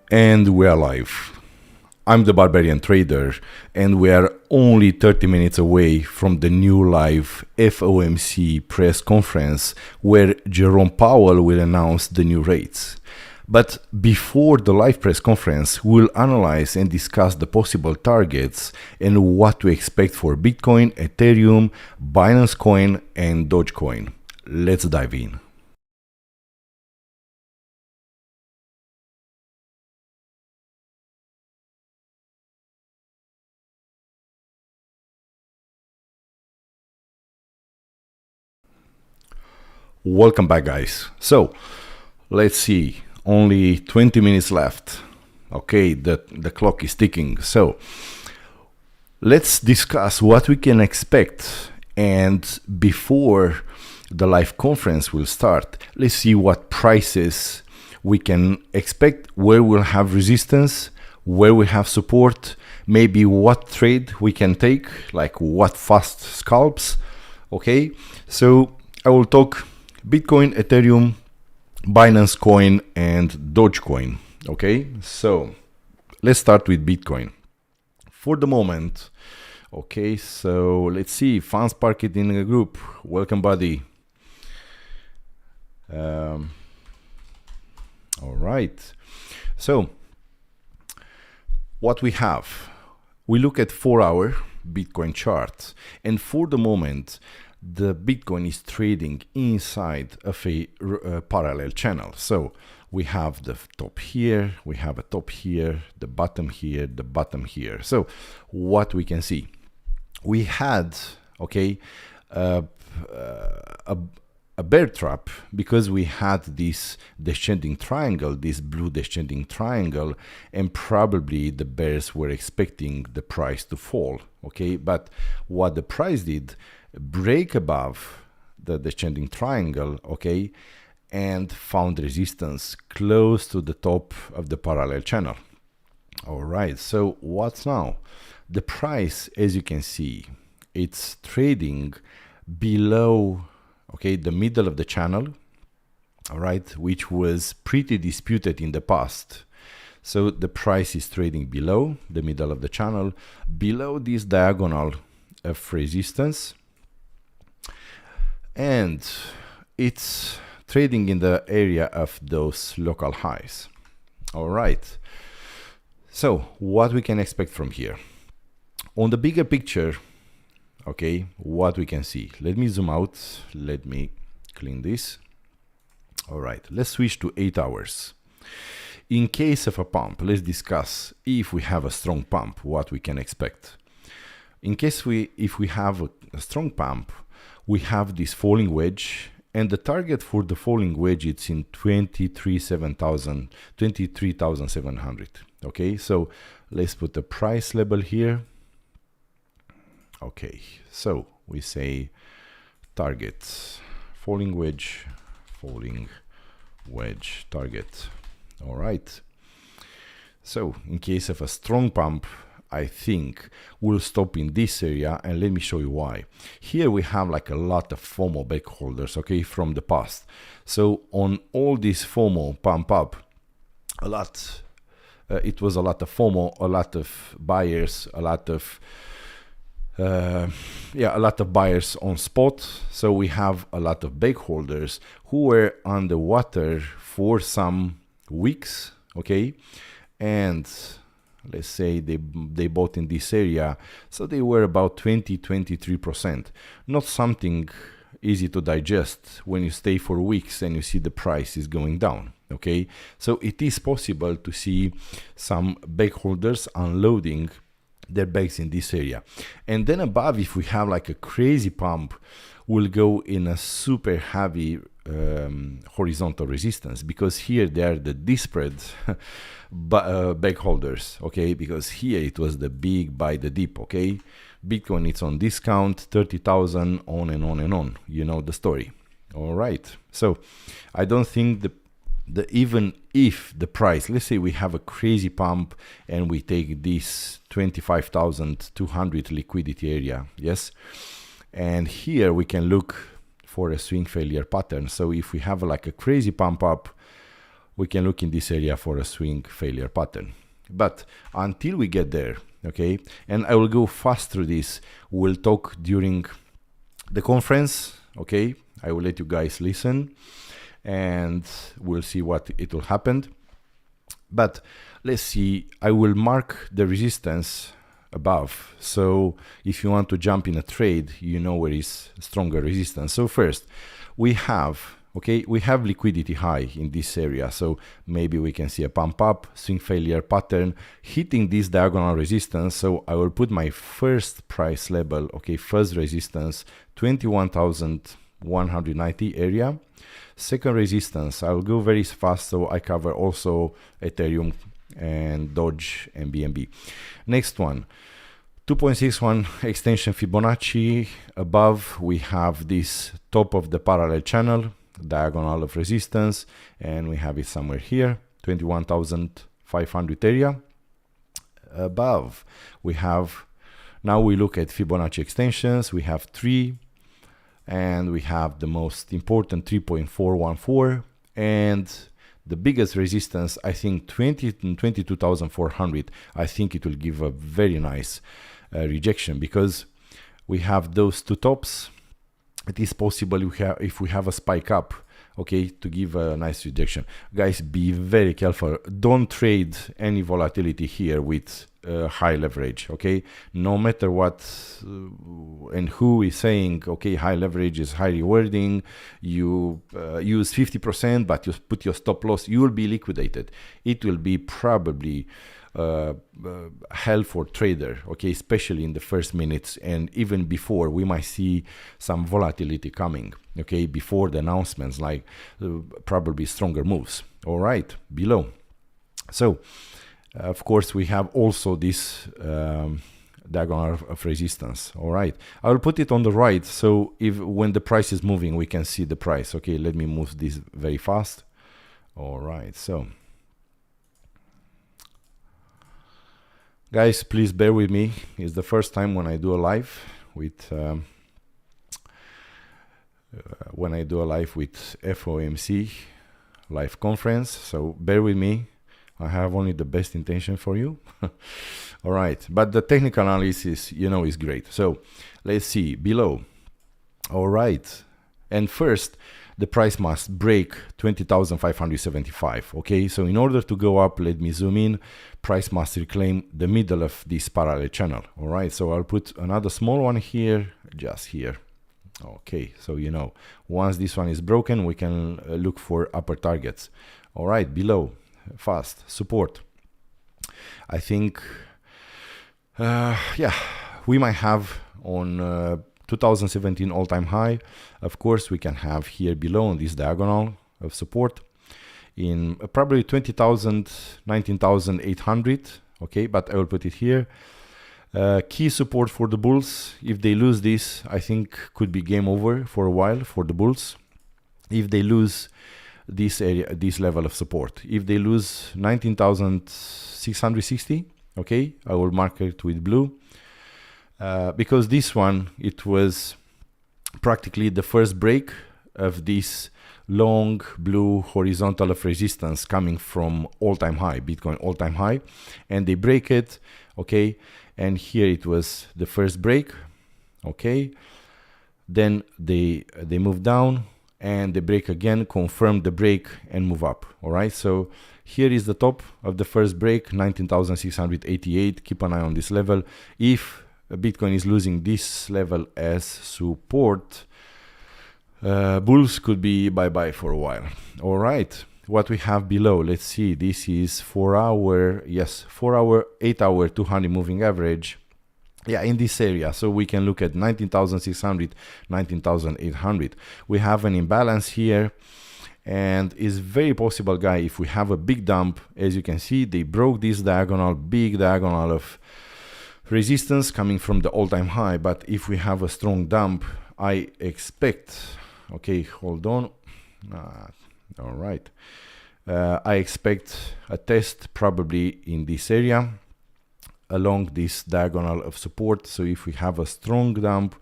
And we are live. I'm the Barbarian trader, and we are only 30 minutes away from the new live FOMC press conference where Jerome Powell will announce the new rates. But before the live press conference, we'll analyze and discuss the possible targets and what to expect for Bitcoin, Ethereum, Binance Coin, and Dogecoin. Let's dive in. Welcome back, guys. So let's see. only 20 minutes left. Okay, the clock is ticking. So let's discuss what we can expect. And before the live conference will start, let's see what prices we can expect, where we'll have resistance, where we have support, maybe what trade we can take, like what fast scalps. Okay, so I will talk Bitcoin, Ethereum, Binance coin, and Doge coin. Okay, so let's start with Bitcoin. For the moment, okay, so let's see, Fans Park it in a group. Welcome, buddy. All right, so what we have, we look at 4-hour Bitcoin chart, and for the moment the Bitcoin is trading inside of a parallel channel. So we have the top here, we have a top here, the bottom here, the bottom here. So what we can see, we had, okay, a bear trap because we had this descending triangle, this blue descending triangle, and probably the bears were expecting the price to fall. Okay, but what the price did, break above the descending triangle, okay, and found resistance close to the top of the parallel channel. All right, so what's now? The price, as you can see, it's trading below, okay, the middle of the channel, all right, which was pretty disputed in the past. So the price is trading below the middle of the channel, below this diagonal of resistance, and it's trading in the area of those local highs. All right, so what we can expect from here on the bigger picture. Okay, what we can see, let me zoom out, let me clean this. All right, let's switch to 8 hours. In case of a pump, let's discuss if we have a strong pump, what we can expect. In case if we have a strong pump, we have this falling wedge, and the target for the falling wedge, it's in 23,700. Okay, so let's put the price level here. Okay, so we say target, falling wedge target. All right, so in case of a strong pump, I think we'll stop in this area, and let me show you why. Here we have like a lot of FOMO back holders, okay, from the past. So on all this FOMO pump up, a lot, it was a lot of FOMO, a lot of buyers, a lot of buyers on spot. So we have a lot of back holders who were underwater for some weeks, okay, and let's say they bought in this area, so they were about 23%. Not something easy to digest when you stay for weeks and you see the price is going down. Okay, so it is possible to see some back holders unloading their bags in this area, and then above, if we have like a crazy pump, we'll go in a super heavy horizontal resistance, because here they are the disparate back holders, okay, because here it was the big buy the dip, okay, Bitcoin it's on discount, 30,000, on and on and on, you know the story. All right, so I don't think even if the price, let's say we have a crazy pump and we take this 25,200 liquidity area, yes, and here we can look for a swing failure pattern. So if we have like a crazy pump up, we can look in this area for a swing failure pattern. But until we get there, okay, and I will go fast through this, we'll talk during the conference, okay, I will let you guys listen and we'll see what it will happen. But let's see, I will mark the resistance above, so if you want to jump in a trade, you know where is stronger resistance. So first we have, okay, we have liquidity high in this area, so maybe we can see a pump up, swing failure pattern hitting this diagonal resistance. So I will put my first price level, okay, first resistance 21,000 190 area. Second resistance, I'll go very fast, so I cover also Ethereum and DOGE and BNB. Next one, 2.61 extension Fibonacci. Above we have this top of the parallel channel, diagonal of resistance, and we have it somewhere here, 21,500 area. Above we have, now we look at Fibonacci extensions. We have 3, and we have the most important 3.414, and the biggest resistance, I think 22,400. I think it will give a very nice rejection, because we have those two tops. It is possible if we have a spike up, okay, to give a nice rejection. Guys, be very careful. Don't trade any volatility here with high leverage, okay? No matter what and who is saying, okay, high leverage is high rewarding, you use 50%, but you put your stop loss, you will be liquidated. It will be probably hell for trader, okay, especially in the first minutes, and even before we might see some volatility coming, okay, before the announcements, like probably stronger moves. All right, below. So of course we have also this diagonal of resistance. All right, I will put it on the right, so if when the price is moving we can see the price. Okay, let me move this very fast. All right, so guys, please bear with me. It's the first time when I do a live with FOMC live conference, so bear with me. I have only the best intention for you. All right, but the technical analysis, you know, is great. So let's see below. All right, and first the price must break 20,575. Okay, so in order to go up, let me zoom in. Price must reclaim the middle of this parallel channel. All right, so I'll put another small one here, just here. Okay, so you know, once this one is broken, we can look for upper targets. All right, below, fast support. I think yeah, we might have on 2017 all-time high. Of course we can have here below on this diagonal of support in probably 20,000, 19,800. okay, but I will put it here. Key support for the bulls. If they lose this, I think could be game over for a while for the bulls. If they lose this area, this level of support, if they lose 19,660, okay, I will mark it with blue, because this one, it was practically the first break of this long blue horizontal of resistance coming from all-time high, Bitcoin all-time high, and they break it, okay, and here it was the first break, okay, then they move down and they break again, confirm the break and move up. All right, so here is the top of the first break, 19,688. Keep an eye on this level. If Bitcoin is losing this level as support, bulls could be bye-bye for a while. All right, what we have below, let's see, this is 4 hour, yes, 4 hour, 8 hour 200 moving average. Yeah, in this area, so we can look at 19,600, 19,800. We have an imbalance here, and it's very possible, guy, if we have a big dump, as you can see, they broke this diagonal, big diagonal of resistance coming from the all-time high. But if we have a strong dump, I expect, okay, hold on, all right, I expect a test probably in this area along this diagonal of support. So if we have a strong dump,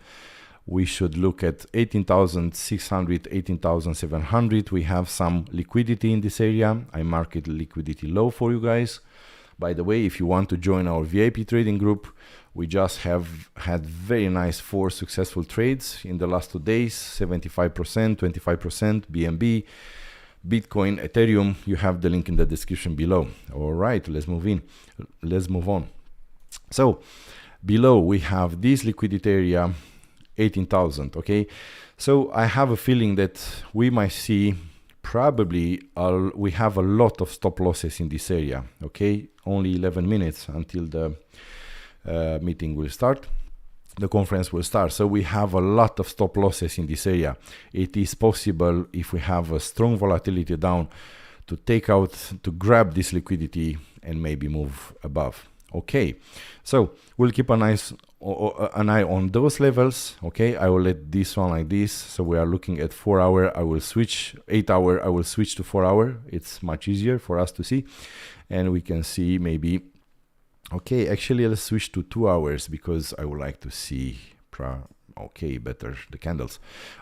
we should look at 18,600, 18,700. We have some liquidity in this area. I mark it liquidity low for you guys. By the way, if you want to join our VIP trading group, we just have had very nice 4 successful trades in the last 2 days, 75%, 25%, BNB, Bitcoin, Ethereum. You have the link in the description below. All right, let's move in. Let's move on. So below we have this liquidity area, 18,000. Okay, so I have a feeling that we might see probably we have a lot of stop losses in this area. Okay, only 11 minutes until the meeting will start. the conference will start. So we have a lot of stop losses in this area. It is possible, if we have a strong volatility down, to take out, to grab this liquidity and maybe move above. Okay, so we'll keep an eye on those levels. Okay, I will let this one like this. So we are looking at 4 hour. I will switch 8 hour. I will switch to 4 hour. It's much easier for us to see, and we can see maybe. Okay, actually let's switch to 2 hours because I would like to see okay, better the candles.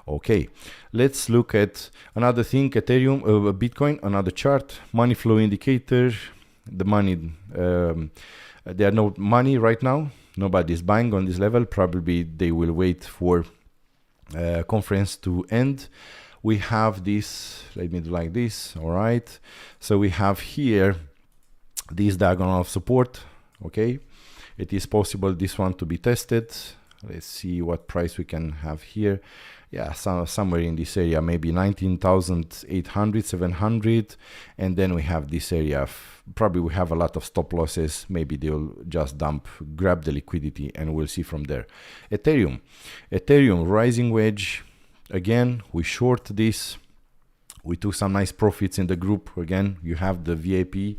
Okay, let's look at another thing. Ethereum, Bitcoin, another chart, money flow indicator. The money, there are no money right now. Nobody's buying on this level. Probably they will wait for conference to end. We have this, let me do like this. All right, so we have here this diagonal of support. Okay, it is possible this one to be tested. Let's see what price we can have here. Yeah, somewhere in this area, maybe 19,800, 700, and then we have this area. Probably we have a lot of stop losses. Maybe they'll just grab the liquidity, and we'll see from there. Ethereum rising wedge. Again, we short this. We took some nice profits in the group. Again, you have the VIP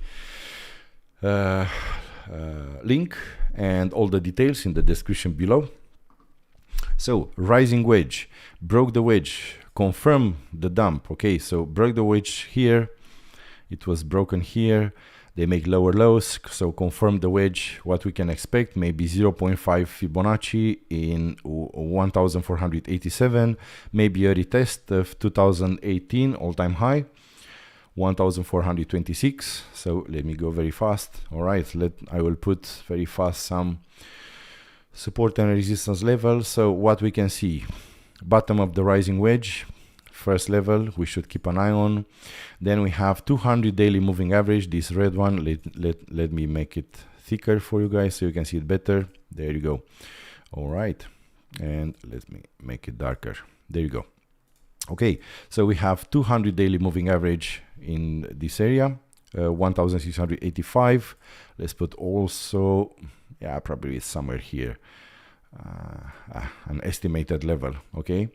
link and all the details in the description below. So rising wedge, broke the wedge, confirm the dump. Okay, so broke the wedge here, it was broken here, they make lower lows, so confirm the wedge. What we can expect, maybe 0.5 Fibonacci in 1487, maybe a retest of 2018 all-time high, 1426. So let me go very fast. All right, I will put very fast some support and resistance level. So what we can see, bottom of the rising wedge, first level we should keep an eye on. Then we have 200 daily moving average, this red one. Let me make it thicker for you guys so you can see it better. There you go. All right, and let me make it darker. There you go. Okay, so we have 200 daily moving average in this area, 1685. Let's put also, yeah, probably it's somewhere here, an estimated level. Okay,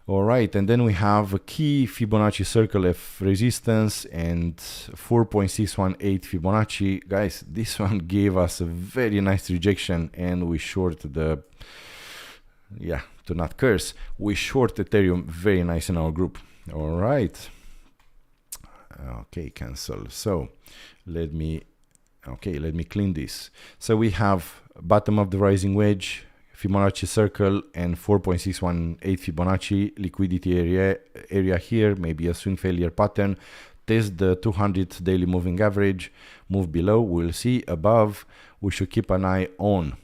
all right, and then we have a key Fibonacci circle of resistance and 4.618 Fibonacci. Guys, this one gave us a very nice rejection, and we short the, yeah, to not curse, we short Ethereum very nice in our group. All right, okay, cancel. So let me clean this. So we have bottom of the rising wedge, Fibonacci circle, and 4.618 Fibonacci liquidity area here, maybe a swing failure pattern. Test the 200 daily moving average, move below, we'll see. Above, we should keep an eye on.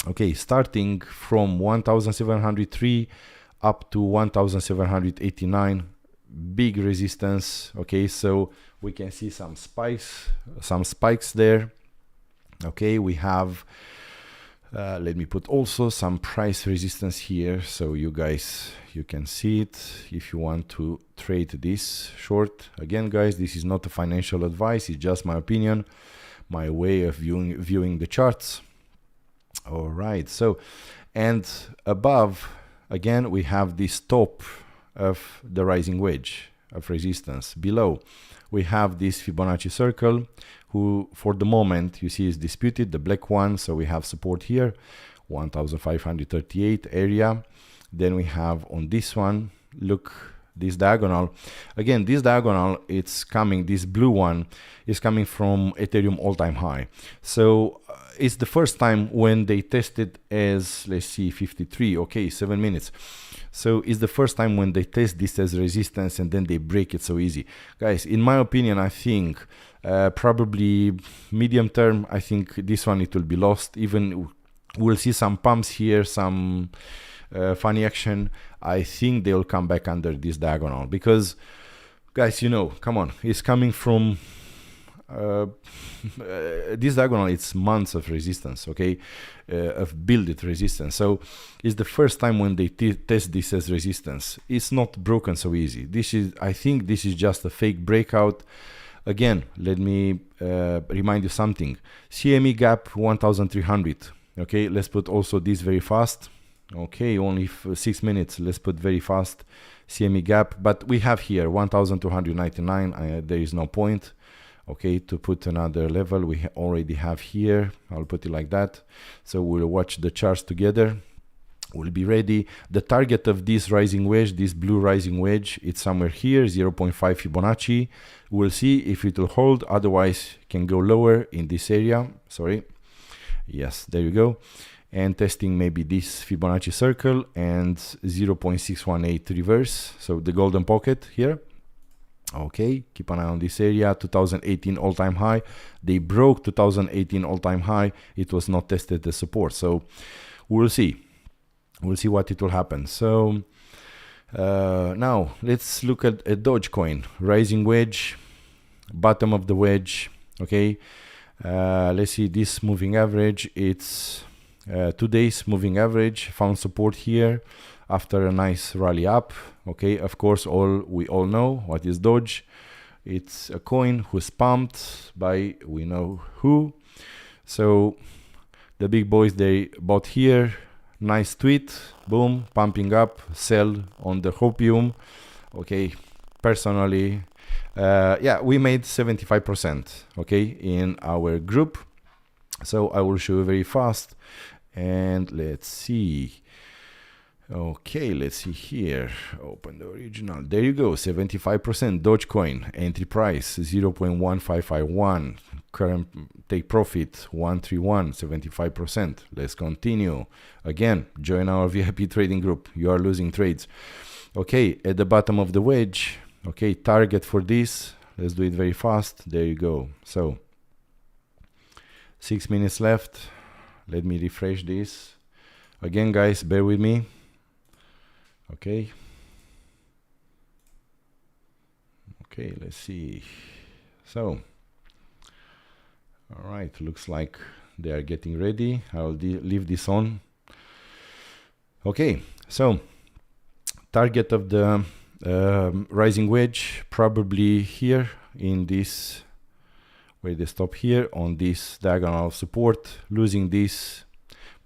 Okay, starting from 1703 up to 1789, big resistance. Okay, so we can see some spikes there. Okay, we have let me put also some price resistance here, so you guys, you can see it if you want to trade this short. Again, guys, this is not a financial advice, it's just my opinion, my way of viewing the charts. All right, so, and above, again, we have this top of the rising wedge of resistance. Below, we have this Fibonacci circle, who for the moment you see is disputed, the black one. So we have support here, 1538 area. Then we have on this one, look, this diagonal. Again, this diagonal, it's coming, this blue one is coming from Ethereum all-time high. So it's the first time when they tested as, let's see, 53, okay, 7 minutes. So it's the first time when they test this as resistance and then they break it so easy. Guys, in my opinion, I think probably medium term, I think this one, it will be lost. Even we'll see some pumps here, some funny action. I think they'll come back under this diagonal because, guys, you know, come on, it's coming from this diagonal. It's months of resistance, okay, of built resistance. So it's the first time when they test this as resistance. It's not broken so easy. This is, I think this is just a fake breakout. Again, let me remind you something. CME gap 1300. Okay, let's put also this very fast. Okay, only 6 minutes. Let's put very fast CME gap. But we have here 1,299. There is no point. Okay, to put another level, we already have here. I'll put it like that. So we'll watch the charts together. We'll be ready. The target of this rising wedge, this blue rising wedge, it's somewhere here, 0.5 Fibonacci. We'll see if it will hold. Otherwise, can go lower in this area. Sorry. Yes, there you go. And testing maybe this Fibonacci circle and 0.618 reverse. So the golden pocket here. Okay, keep an eye on this area. 2018 all-time high. They broke 2018 all-time high. It was not tested as support. So we'll see. We'll see what it will happen. So now let's look at a Dogecoin. Rising wedge, bottom of the wedge. Okay, let's see this moving average. It's 2 days moving average. Found support here after a nice rally up. Okay, of course, we all know what is Doge. It's a coin who's pumped by we know who. So the big boys, they bought here. Nice tweet, boom, pumping up, sell on the hopium. Okay, personally, yeah, we made 75%, okay, in our group. So I will show you very fast. And let's see. Okay, let's see here. Open the original. There you go, 75% Dogecoin. Entry price 0.1551. Current take profit 131, 75%. Let's continue. Again, join our VIP trading group. You are losing trades. Okay, at the bottom of the wedge. Okay, target for this. Let's do it very fast. There you go. So 6 minutes left. Let me refresh this. Again, guys, bear with me. Okay. Okay, let's see. So, all right, looks like they are getting ready. I'll leave this on. Okay, so target of the rising wedge probably here in this, where they stop here on this diagonal of support. Losing this,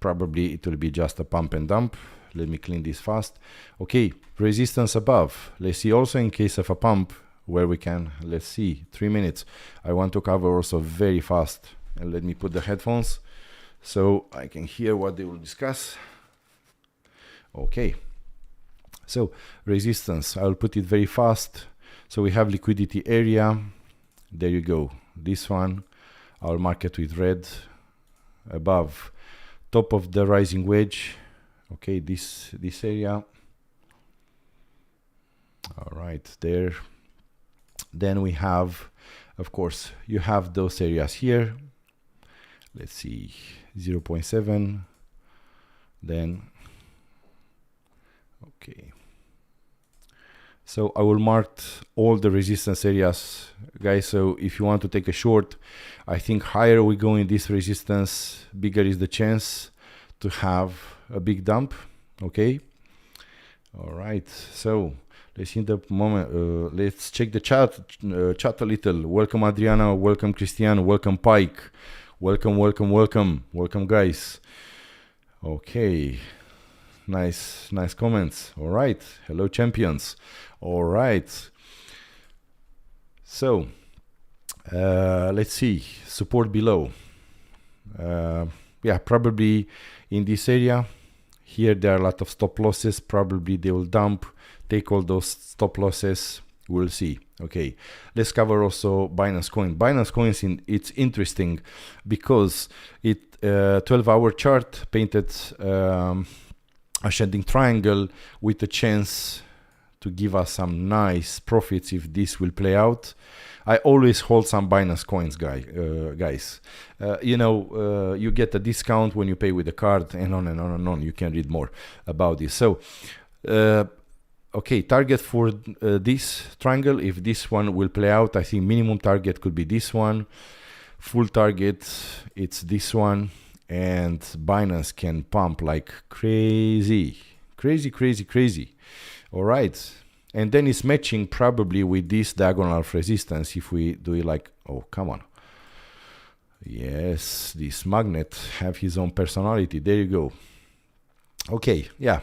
probably it will be just a pump and dump. Let me clean this fast. Okay, resistance above. Let's see also in case of a pump where we can, let's see, 3 minutes. I want to cover also very fast. And let me put the headphones so I can hear what they will discuss. Okay, so resistance, I'll put it very fast. So we have liquidity area. There you go. This one, I'll mark it with red. Above, top of the rising wedge. Okay, this area. All right, there. Then we have, of course, you have those areas here. Let's see, 0.7. Then, okay. So I will mark all the resistance areas, guys. So if you want to take a short, I think higher we go in this resistance, bigger is the chance to have a big dump. Okay, all right, so let's in the moment, let's check the chat a little. Welcome Adriana, welcome Cristiano, welcome Pike, welcome guys. Okay, nice comments. All right, hello champions. All right, so let's see, support below. Yeah, probably in this area here there are a lot of stop losses. Probably they will dump, take all those stop losses. We'll see. Okay, let's cover also Binance Coin. Binance Coins, it's interesting because it 12-hour chart painted ascending triangle with a chance to give us some nice profits if this will play out. I always hold some Binance Coins, guys. You know, you get a discount when you pay with a card, and on and on and on. You can read more about this. So, okay, target for this triangle, if this one will play out, I think minimum target could be this one. Full target, it's this one. And Binance can pump like crazy. All right. And then it's matching probably with this diagonal of resistance if we do it like, oh, come on. Yes, this magnet have his own personality. There you go. Okay, yeah,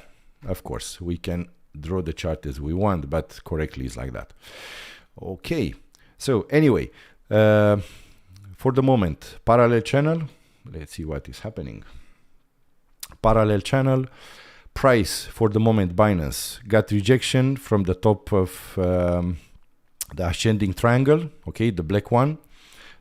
of course, we can draw the chart as we want, but correctly is like that. Okay, so anyway, for the moment, parallel channel. Let's see what is happening. Parallel channel. Price for the moment, Binance got rejection from the top of the ascending triangle, okay, the black one.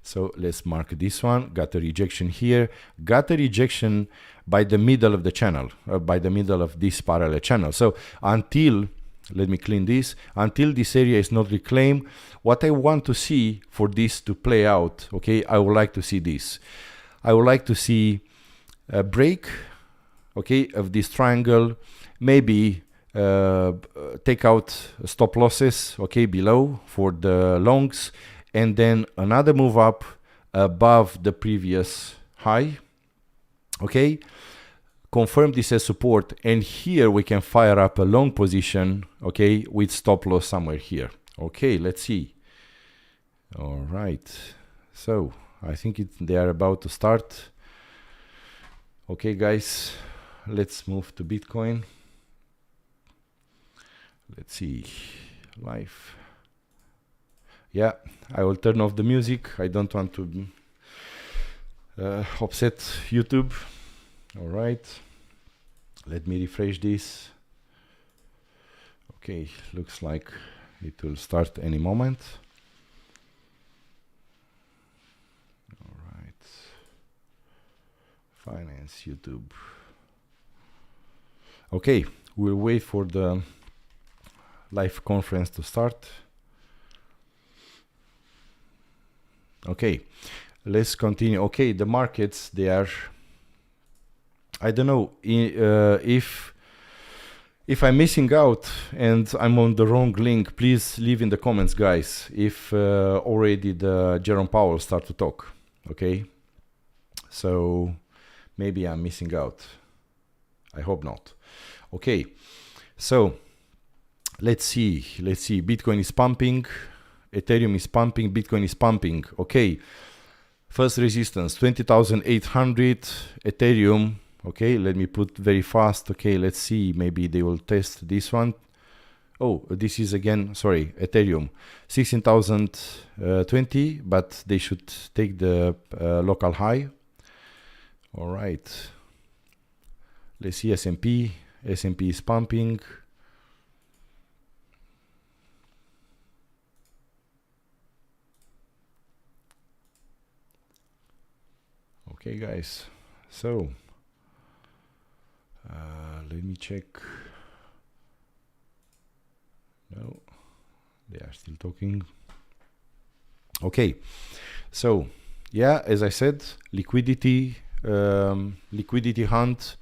So let's mark this one. Got a rejection here. Got a rejection by the middle of the channel, by the middle of this parallel channel. So until, let me clean this, until this area is not reclaimed, what I want to see for this to play out, okay, I would like to see this. I would like to see a break, okay, of this triangle, maybe take out stop losses, okay, below for the longs, and then another move up above the previous high, okay, confirm this as support, and here we can fire up a long position, okay, with stop loss somewhere here. Okay, let's see. All right, so I think they are about to start. Okay, guys, let's move to Bitcoin. Let's see, live. Yeah, I will turn off the music. I don't want to upset YouTube. All right, let me refresh this. Okay, looks like it will start any moment. All right, finance YouTube. Okay, we'll wait for the live conference to start. Okay, let's continue. Okay, the markets, they are, I don't know if I'm missing out and I'm on the wrong link, please leave in the comments, guys, if already the Jerome Powell start to talk. Okay, so maybe I'm missing out. I hope not. Okay, so let's see. Bitcoin is pumping, Ethereum is pumping, Bitcoin is pumping. Okay, first resistance 20,800. Ethereum, okay, let me put very fast. Okay, let's see, maybe they will test this one. Oh, this is again, sorry, Ethereum 16,020, but they should take the local high. All right, let's see S&P is pumping. Okay, guys, so let me check. No, they are still talking. Okay, so yeah, as I said, liquidity hunt.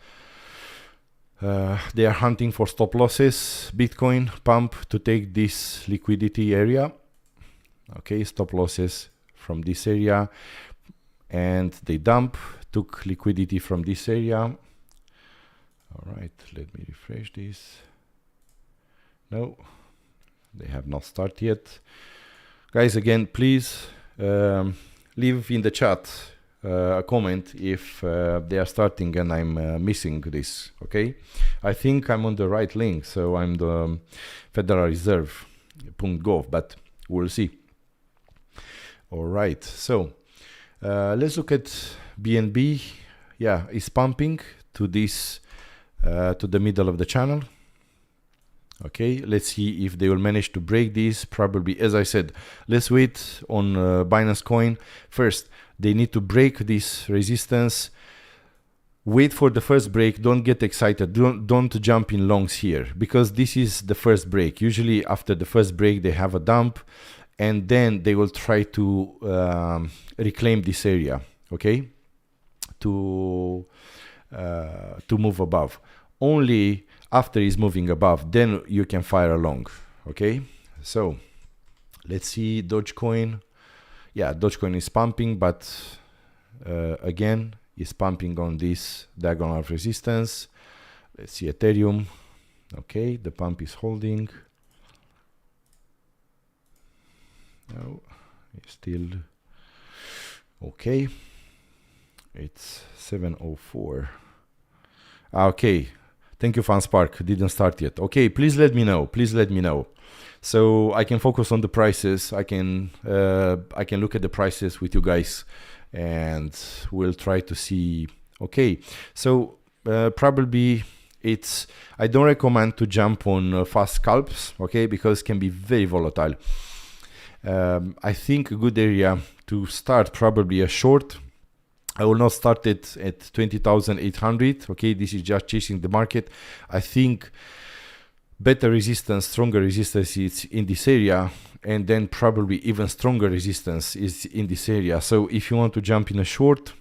They are hunting for stop losses. Bitcoin pump to take this liquidity area. Okay, stop losses from this area, and they dump, took liquidity from this area. All right, let me refresh this. No, they have not started yet. Guys, again, please leave in the chat a comment if they are starting and I'm missing this, okay? I think I'm on the right link, so I'm the Federal Reserve.gov, but we'll see. All right, so let's look at BNB. Yeah, it's pumping to this, to the middle of the channel. Okay, let's see if they will manage to break this. Probably, as I said, let's wait on Binance Coin. First, they need to break this resistance. Wait for the first break. Don't get excited. Don't jump in longs here, because this is the first break. Usually after the first break, they have a dump, and then they will try to reclaim this area, okay, to move above. Only after he's moving above, then you can fire along, okay? So let's see Dogecoin. Yeah, Dogecoin is pumping, but again, is pumping on this diagonal of resistance. Let's see Ethereum. Okay, the pump is holding. No, it's still okay. It's 7:04. Okay. Thank you, FanSpark. Didn't start yet. Okay, please let me know. Please let me know. So I can focus on the prices. I can look at the prices with you guys, and we'll try to see. Okay, so probably I don't recommend to jump on fast scalps, okay, because it can be very volatile. I think a good area to start probably a short. I will not start it at 20,800. Okay, this is just chasing the market. I think better resistance, stronger resistance is in this area, and then probably even stronger resistance is in this area. So if you want to jump in a short,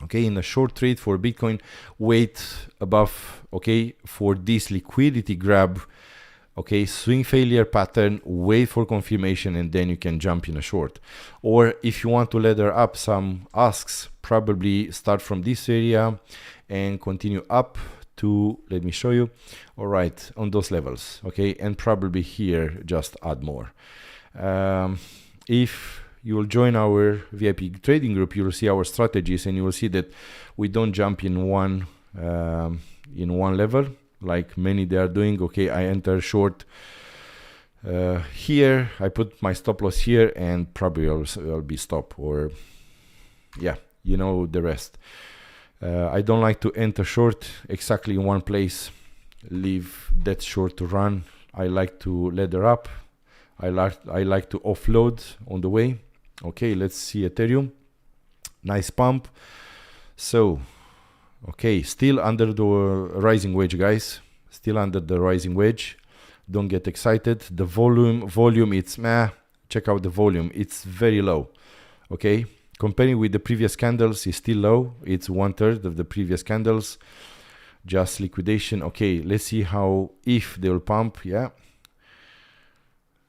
okay, in a short trade for Bitcoin, wait above, okay, for this liquidity grab, okay, swing failure pattern, wait for confirmation, and then you can jump in a short. Or if you want to ladder up some asks, probably start from this area and continue up to, let me show you, all right, on those levels, okay, and probably here just add more. If you will join our VIP trading group, you will see our strategies, and you will see that we don't jump in one level like many they are doing. Okay, I enter short here, I put my stop loss here, and probably I'll be stop, or yeah, you know the rest. I don't like to enter short exactly in one place, leave that short to run. I like to ladder up. I like to offload on the way. Okay, let's see Ethereum. Nice pump. So, okay, still under the rising wedge, guys. Still under the rising wedge. Don't get excited. The volume, it's meh. Check out the volume. It's very low. Okay, comparing with the previous candles, it's still low. It's 1/3 of the previous candles. Just liquidation. Okay, let's see how, if they will pump. Yeah.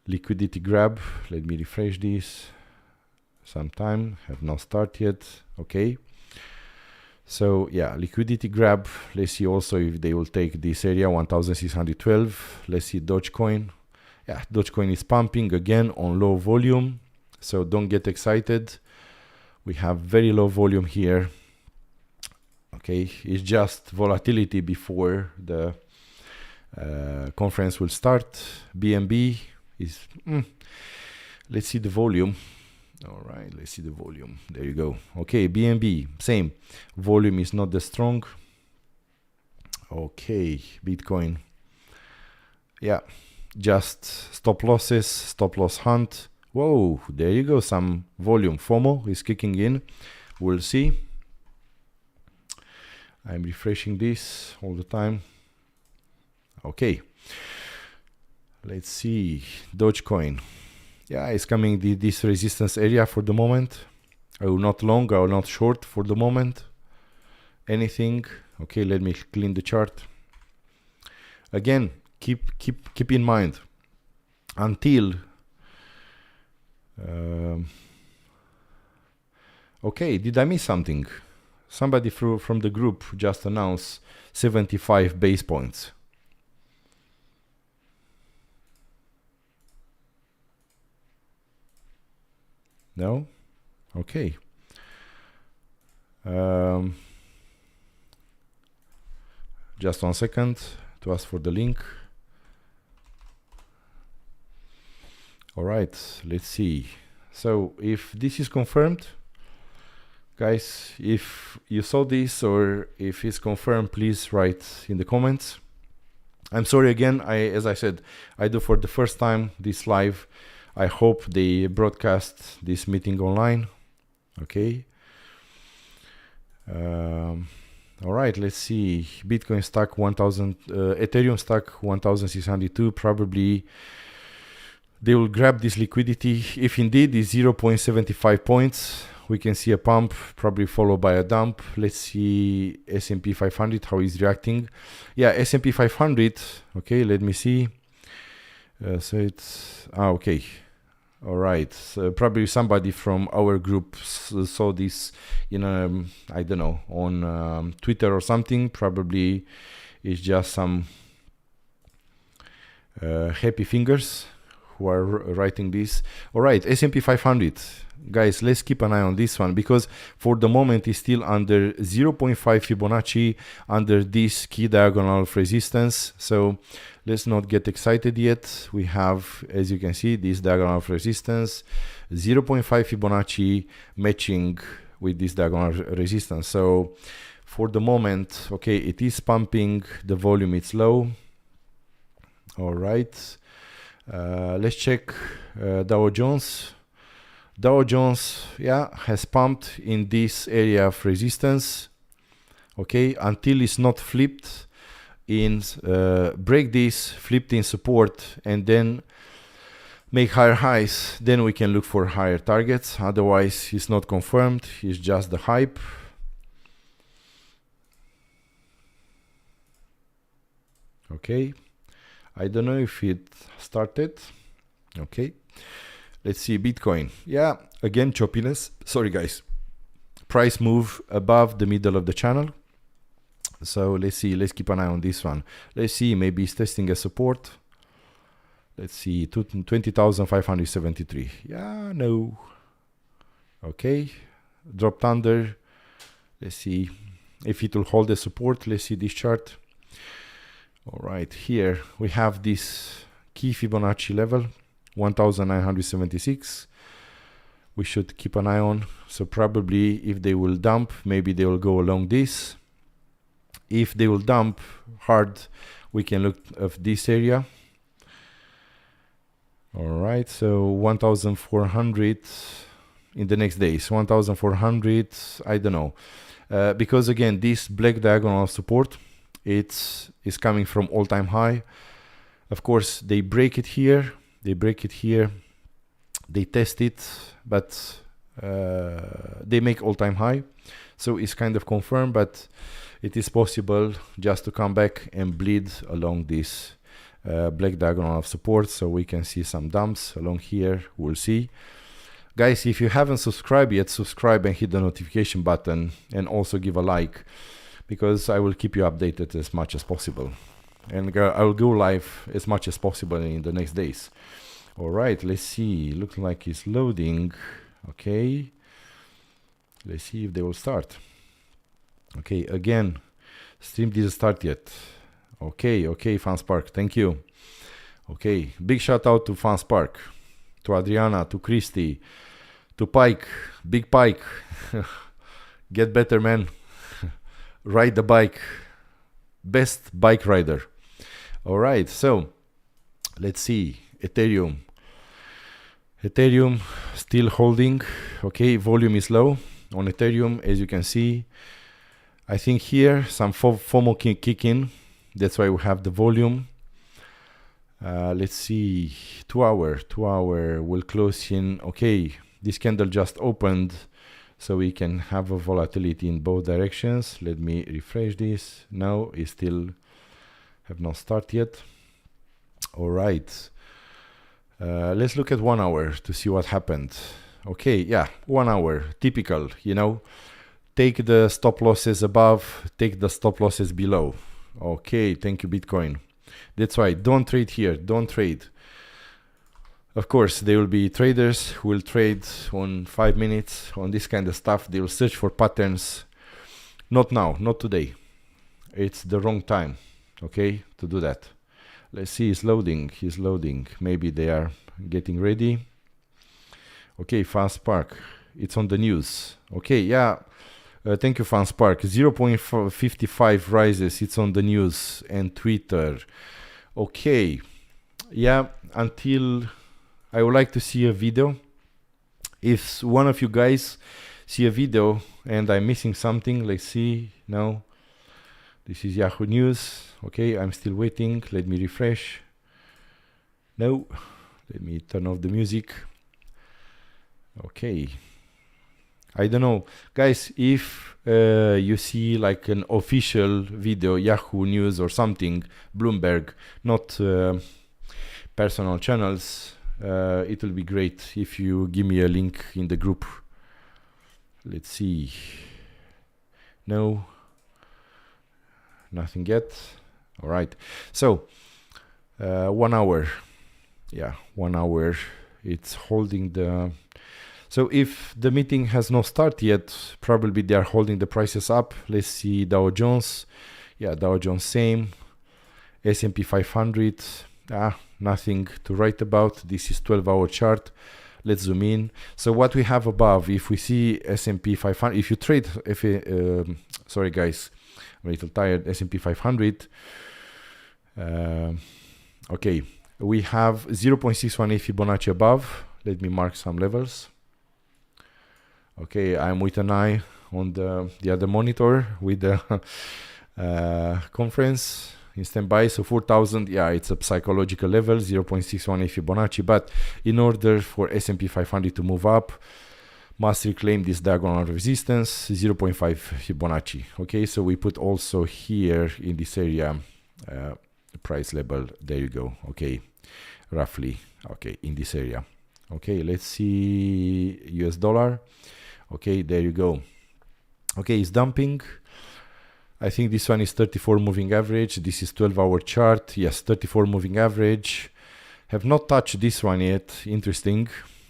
Liquidity grab. Let me refresh this. Sometime have not started yet. Okay. So yeah, liquidity grab. Let's see also if they will take this area 1612. Let's see Dogecoin. Yeah, Dogecoin is pumping again on low volume. So don't get excited. We have very low volume here. Okay, it's just volatility before the conference will start. BNB is, let's see the volume. All right, let's see the volume. There you go. Okay, BNB, same. Volume is not that strong. Okay, Bitcoin. Yeah, just stop losses, stop loss hunt. Whoa, there you go. Some volume. FOMO is kicking in. We'll see. I'm refreshing this all the time. Okay. Let's see. Dogecoin. Yeah, it's coming this resistance area for the moment. I will not long, I will not short for the moment. Anything. Okay, let me clean the chart. Again, keep in mind until okay, did I miss something? Somebody from the group just announced 75 base points. No? Okay. Just 1 second to ask for the link. All right, let's see. So if this is confirmed, guys, if you saw this or if it's confirmed, please write in the comments. I'm sorry again, as I said, I do for the first time this live. I hope they broadcast this meeting online. Okay. All right, let's see. Bitcoin stack 1000, Ethereum stack 1602. Probably they will grab this liquidity. If indeed is 0.75 points, we can see a pump, probably followed by a dump. Let's see S&P 500, how is reacting. Yeah, S&P 500. Okay, let me see. So it's okay. All right. So probably somebody from our group saw this in I don't know, on Twitter or something. Probably it's just some happy fingers who are writing this. All right, S&P 500. Guys, let's keep an eye on this one because for the moment it's still under 0.5 Fibonacci, under this key diagonal of resistance. So let's not get excited yet. We have, as you can see, this diagonal of resistance, 0.5 Fibonacci matching with this diagonal resistance. So for the moment, okay, it is pumping, the volume is low. All right, let's check Dow Jones. Dow Jones, yeah, has pumped in this area of resistance, okay, until it's not flipped in, break this, flipped in support, and then make higher highs. Then we can look for higher targets. Otherwise, it's not confirmed. It's just the hype. Okay, I don't know if it started. Okay. Let's see Bitcoin. Yeah, again, choppiness. Sorry, guys. Price move above the middle of the channel. So let's see. Let's keep an eye on this one. Let's see. Maybe it's testing a support. Let's see. 20,573. Yeah, no. Okay. Dropped under. Let's see if it will hold the support. Let's see this chart. All right. Here we have this key Fibonacci level. 1976 we should keep an eye on. So probably if they will dump, maybe they will go along this. If they will dump hard, we can look at this area. All right, so 1400 in the next days. 1400, I don't know, because again this black diagonal support, it's coming from all-time high. Of course they break it here. They break it here, they test it, but they make all-time high. So it's kind of confirmed, but it is possible just to come back and bleed along this black diagonal of support. So we can see some dumps along here, we'll see. Guys, if you haven't subscribed yet, subscribe and hit the notification button and also give a like, because I will keep you updated as much as possible. And I will go live as much as possible in the next days. All right, let's see. Looks like it's loading. Okay. Let's see if they will start. Okay, again, stream didn't start yet. Okay, FanSpark, thank you. Okay, big shout out to FanSpark, to Adriana, to Christy, to Pike, Big Pike. Get better, man. Ride the bike. Best bike rider. All right, so let's see. Ethereum still holding. Okay, volume is low on Ethereum, as you can see. I think here some FOMO can kick in. That's why we have the volume. Let's see, 2 hour will close in. Okay, this candle just opened, so we can have a volatility in both directions. Let me refresh this. No, it still have not started yet. All right, let's look at 1 hour to see what happened. Okay, yeah, 1 hour, typical, you know, take the stop losses above, take the stop losses below. Okay, thank you, Bitcoin. That's right, don't trade here, don't trade. Of course, there will be traders who will trade on 5 minutes, on this kind of stuff. They will search for patterns. Not now, not today. It's the wrong time, okay, to do that. Let's see, it's loading, he's loading. Maybe they are getting ready. Okay, FanSpark, it's on the news. Okay, yeah, thank you, FanSpark. 0.55 rises, it's on the news and Twitter. Okay, yeah, until I would like to see a video. If one of you guys see a video and I'm missing something, let's see. No, this is Yahoo News. Okay, I'm still waiting. Let me refresh. No, let me turn off the music. Okay, I don't know, guys, if you see like an official video, Yahoo News or something, Bloomberg, not personal channels, it will be great if you give me a link in the group. Let's see. No, nothing yet. All right, so 1 hour. yeah, 1 hour, it's holding the, so if the meeting has not started yet, probably they are holding the prices up. Let's see Dow Jones. Yeah, Dow Jones same. S&P 500, nothing to write about. This is 12-hour chart. Let's zoom in. So what we have above, if we see S&P 500, if you trade, sorry guys, I'm a little tired, S&P 500, okay, we have 0.618 Fibonacci above. Let me mark some levels. Okay, I'm with an eye on the other monitor with the conference in standby. So 4,000, yeah, it's a psychological level, 0.618 Fibonacci. But in order for S&P 500 to move up, must reclaim this diagonal resistance, 0.5 Fibonacci. Okay, so we put also here in this area price level. There you go. Okay, roughly. Okay, in this area. Okay, let's see US dollar. Okay, there you go. Okay, it's dumping. I think this one is 34 moving average. This is 12-hour chart. Yes, 34 moving average. Have not touched this one yet. Interesting.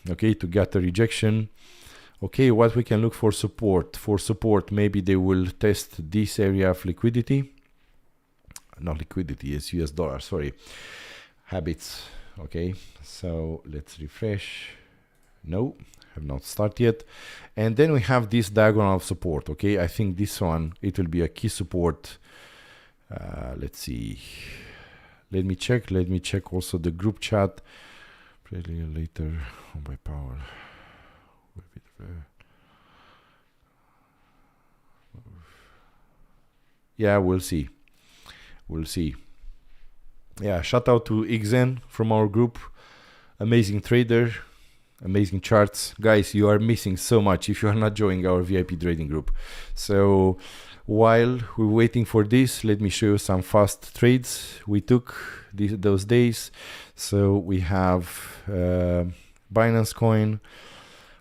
Okay, to get a rejection. Okay, what we can look for support. For support, maybe they will test this area of liquidity. Not liquidity, it's US dollar, sorry. Habits. Okay, so let's refresh. No, have not started yet. And then we have this diagonal of support. Okay, I think this one, it will be a key support. Let's see. Let me check also the group chat. Later on by power. Yeah, we'll see. We'll see. Yeah, shout out to Ixen from our group. Amazing trader, amazing charts. Guys, you are missing so much if you are not joining our VIP trading group. So while we're waiting for this, let me show you some fast trades we took those days. So we have Binance coin.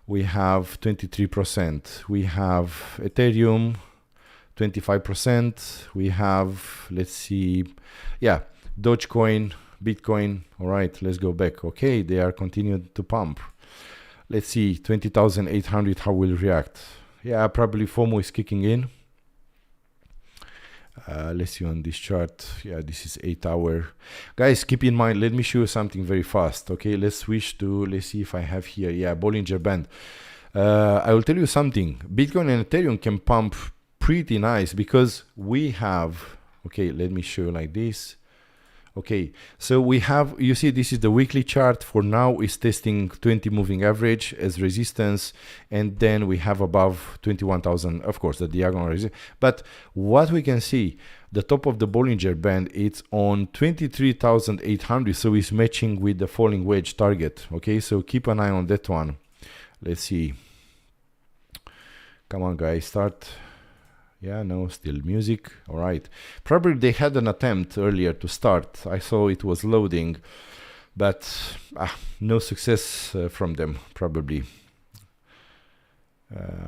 We have 23%. We have Ethereum, 25%. We have, let's see, yeah, Dogecoin, Bitcoin. All right, let's go back. Okay, they are continuing to pump. Let's see, 20,800, how will react? Yeah, probably FOMO is kicking in. Let's see on this chart. Yeah, this is 8 hour. Guys, keep in mind, let me show you something very fast. Okay, let's switch to, let's see if I have here. Yeah, Bollinger Band. I will tell you something. Bitcoin and Ethereum can pump pretty nice because we have, okay, let me show you like this. Okay, so we have, you see, this is the weekly chart. For now, it's testing 20 moving average as resistance, and then we have above 21,000, of course, the diagonal resistance. But what we can see, the top of the Bollinger Band, it's on 23,800, so it's matching with the falling wedge target. Okay, so keep an eye on that one. Let's see. Come on, guys, start. Yeah, no, still music. All right. Probably they had an attempt earlier to start. I saw it was loading, but no success from them, probably.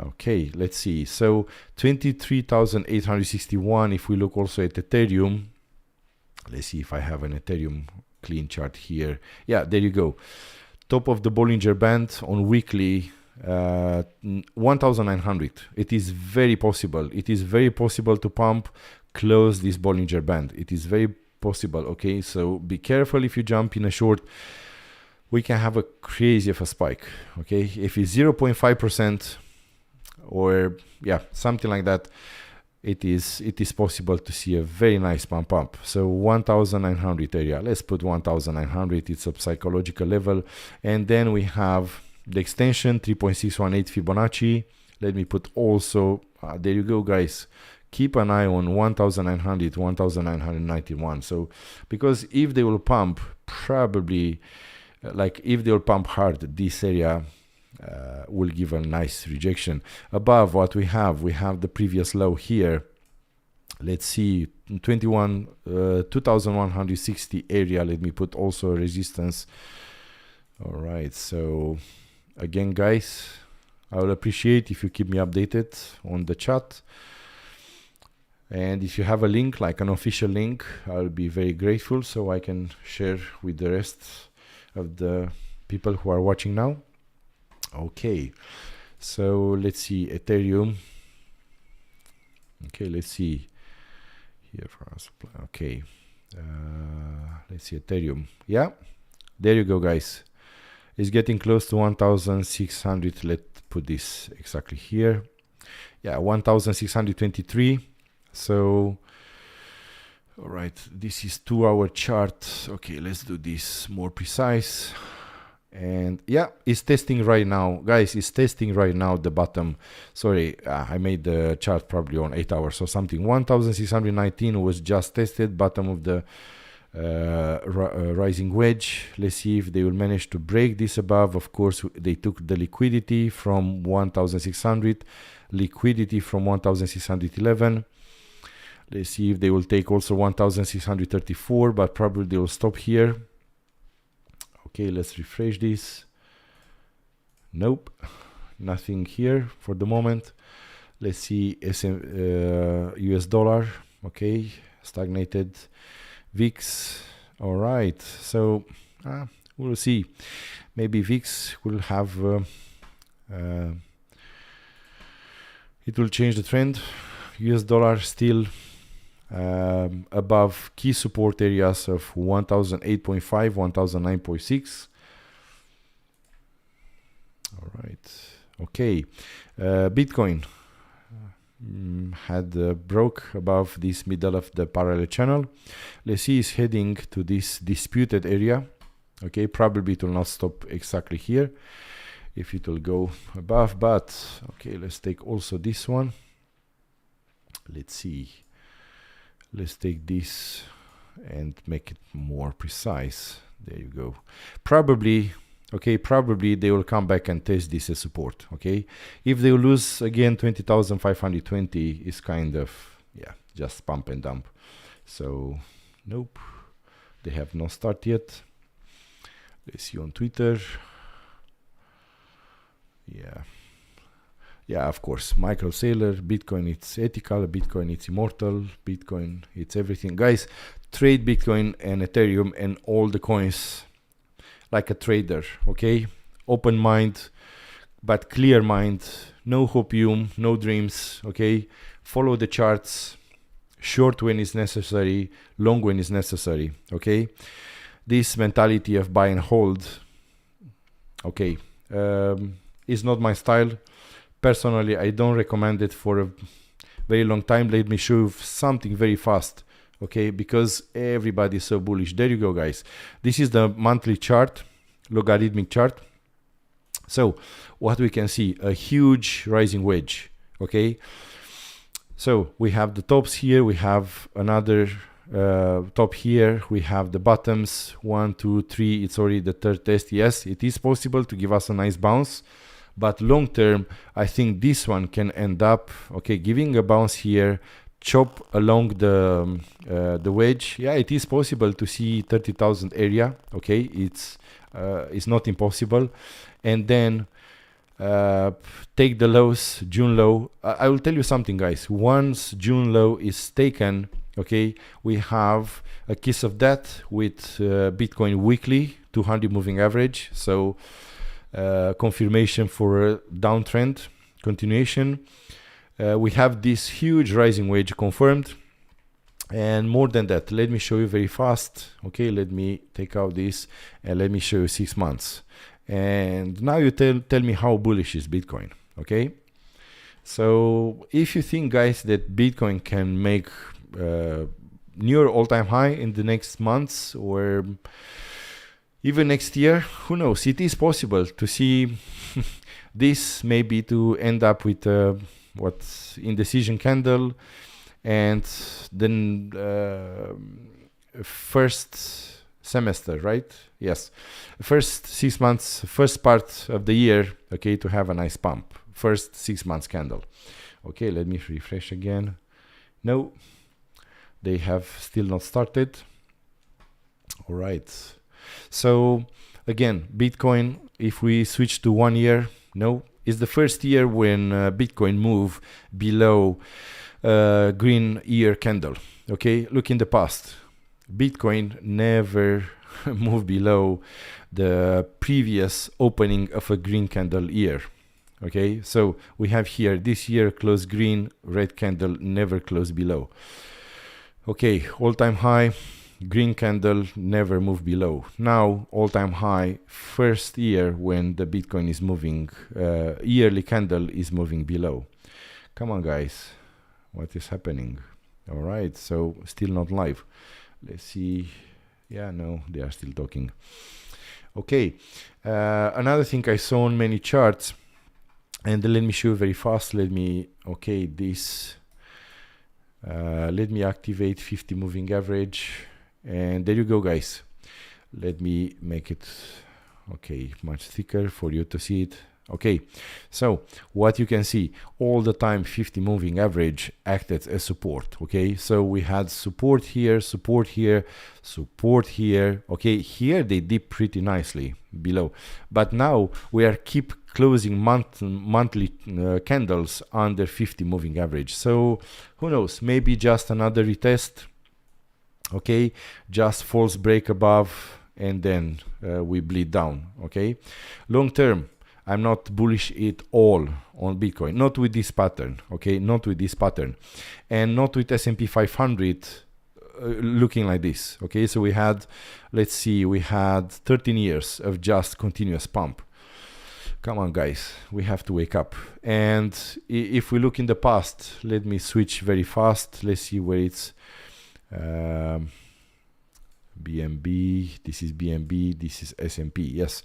Okay, let's see. So 23,861. If we look also at Ethereum, let's see if I have an Ethereum clean chart here. Yeah, there you go. Top of the Bollinger Band on weekly. 1,900. It is very possible. It is very possible to pump, close this Bollinger Band. It is very possible. Okay, so be careful if you jump in a short. We can have a crazy of a spike. Okay, if it's 0.5% or yeah, something like that, it is possible to see a very nice pump up. So 1,900 area. Let's put 1,900. It's a psychological level, and then we have the extension 3.618 Fibonacci. Let me put also, there you go, guys. Keep an eye on 1,900, 1,991. So, because if they will pump, probably, like if they will pump hard, this area will give a nice rejection. Above what we have the previous low here. Let's see, 2,160 area. Let me put also a resistance. All right, so again, guys, I will appreciate if you keep me updated on the chat. And if you have a link, like an official link, I'll be very grateful so I can share with the rest of the people who are watching now. Okay, so let's see Ethereum. Okay, let's see here for our supply. Okay, let's see Ethereum. Yeah, there you go, guys. It's getting close to 1,600. Let's put this exactly here. Yeah, 1,623. So, all right, this is 2-hour chart. Okay, let's do this more precise. And yeah, it's testing right now, guys. It's testing right now the bottom. Sorry, I made the chart probably on 8 hours or something. 1,619 was just tested, bottom of the rising wedge. Let's see if they will manage to break this above. Of course, they took the liquidity from 1,600, liquidity from 1,611. Let's see if they will take also 1,634, but probably they will stop here. Okay, let's refresh this. Nope, nothing here for the moment. Let's see US dollar. Okay, stagnated. VIX. All right, so we'll see. Maybe VIX will have it will change the trend. US dollar still above key support areas of 1,008.5, 1,009.6. All right. Okay. Bitcoin had broke above this middle of the parallel channel. Let's see, it's heading to this disputed area. Okay, probably it will not stop exactly here if it will go above, but okay, let's take also this one. Let's see. Let's take this and make it more precise. There you go. Probably, okay, probably they will come back and test this as support. Okay, if they lose again 20,520 is kind of, yeah, just pump and dump. So nope, they have not started yet. Let's see on Twitter. Yeah, of course, Michael Saylor, Bitcoin it's ethical, Bitcoin it's immortal, Bitcoin it's everything. Guys, trade Bitcoin and Ethereum and all the coins like a trader, okay? Open mind, but clear mind, no hopium, no dreams, okay? Follow the charts, short when it's necessary, long when it's necessary, okay? This mentality of buy and hold, okay, is not my style. Personally, I don't recommend it for a very long time. Let me show you something very fast, okay? Because everybody is so bullish. There you go, guys. This is the monthly chart, logarithmic chart. So what we can see, a huge rising wedge, okay? So we have the tops here. We have another top here. We have the bottoms, 1, 2, 3. It's already the third test. Yes, it is possible to give us a nice bounce. But long term, I think this one can end up, okay, giving a bounce here, chop along the wedge. Yeah, it is possible to see 30,000 area. Okay, it's not impossible. And then take the lows, June low. I will tell you something, guys. Once June low is taken, okay, we have a kiss of death with Bitcoin weekly 200 moving average. So confirmation for a downtrend continuation. We have this huge rising wedge confirmed, and more than that, let me show you very fast. Okay, let me take out this and let me show you 6 months, and now you tell me how bullish is Bitcoin. Okay, so if you think, guys, that Bitcoin can make near all-time high in the next months or even next year, who knows? It is possible to see this maybe to end up with what's indecision candle, and then first semester, right? Yes, first 6 months, first part of the year, okay, to have a nice pump. First 6 months candle. Okay, let me refresh again. No, they have still not started. All right. So again, Bitcoin, if we switch to 1 year, no, it's the first year when Bitcoin move below green year candle. Okay, look in the past, Bitcoin never move below the previous opening of a green candle year. Okay, so we have here this year close green, red candle, never close below. Okay, all-time high, green candle, never move below. Now all-time high, first year when the Bitcoin is moving, yearly candle is moving below. Come on guys, what is happening? All right, so still not live. Let's see. Yeah, no, they are still talking. Okay, another thing I saw on many charts, and let me show you very fast. Let me, okay, this, let me activate 50 moving average, and there you go guys. Let me make it, okay, much thicker for you to see it. Okay, so what you can see, all the time 50 moving average acted as support. Okay, so we had support here, support here, support here. Okay, here they dip pretty nicely below, but now we are keep closing monthly candles under 50 moving average. So who knows, maybe just another retest. Okay, just false break above, and then we bleed down. Okay, long term, I'm not bullish at all on Bitcoin, not with this pattern, okay, not with this pattern, and not with S&P 500 looking like this, okay. So we had, let's see, we had 13 years of just continuous pump. Come on guys, we have to wake up. And if we look in the past, let me switch very fast. Let's see where it's BNB, this is BNB, this is S&P, yes.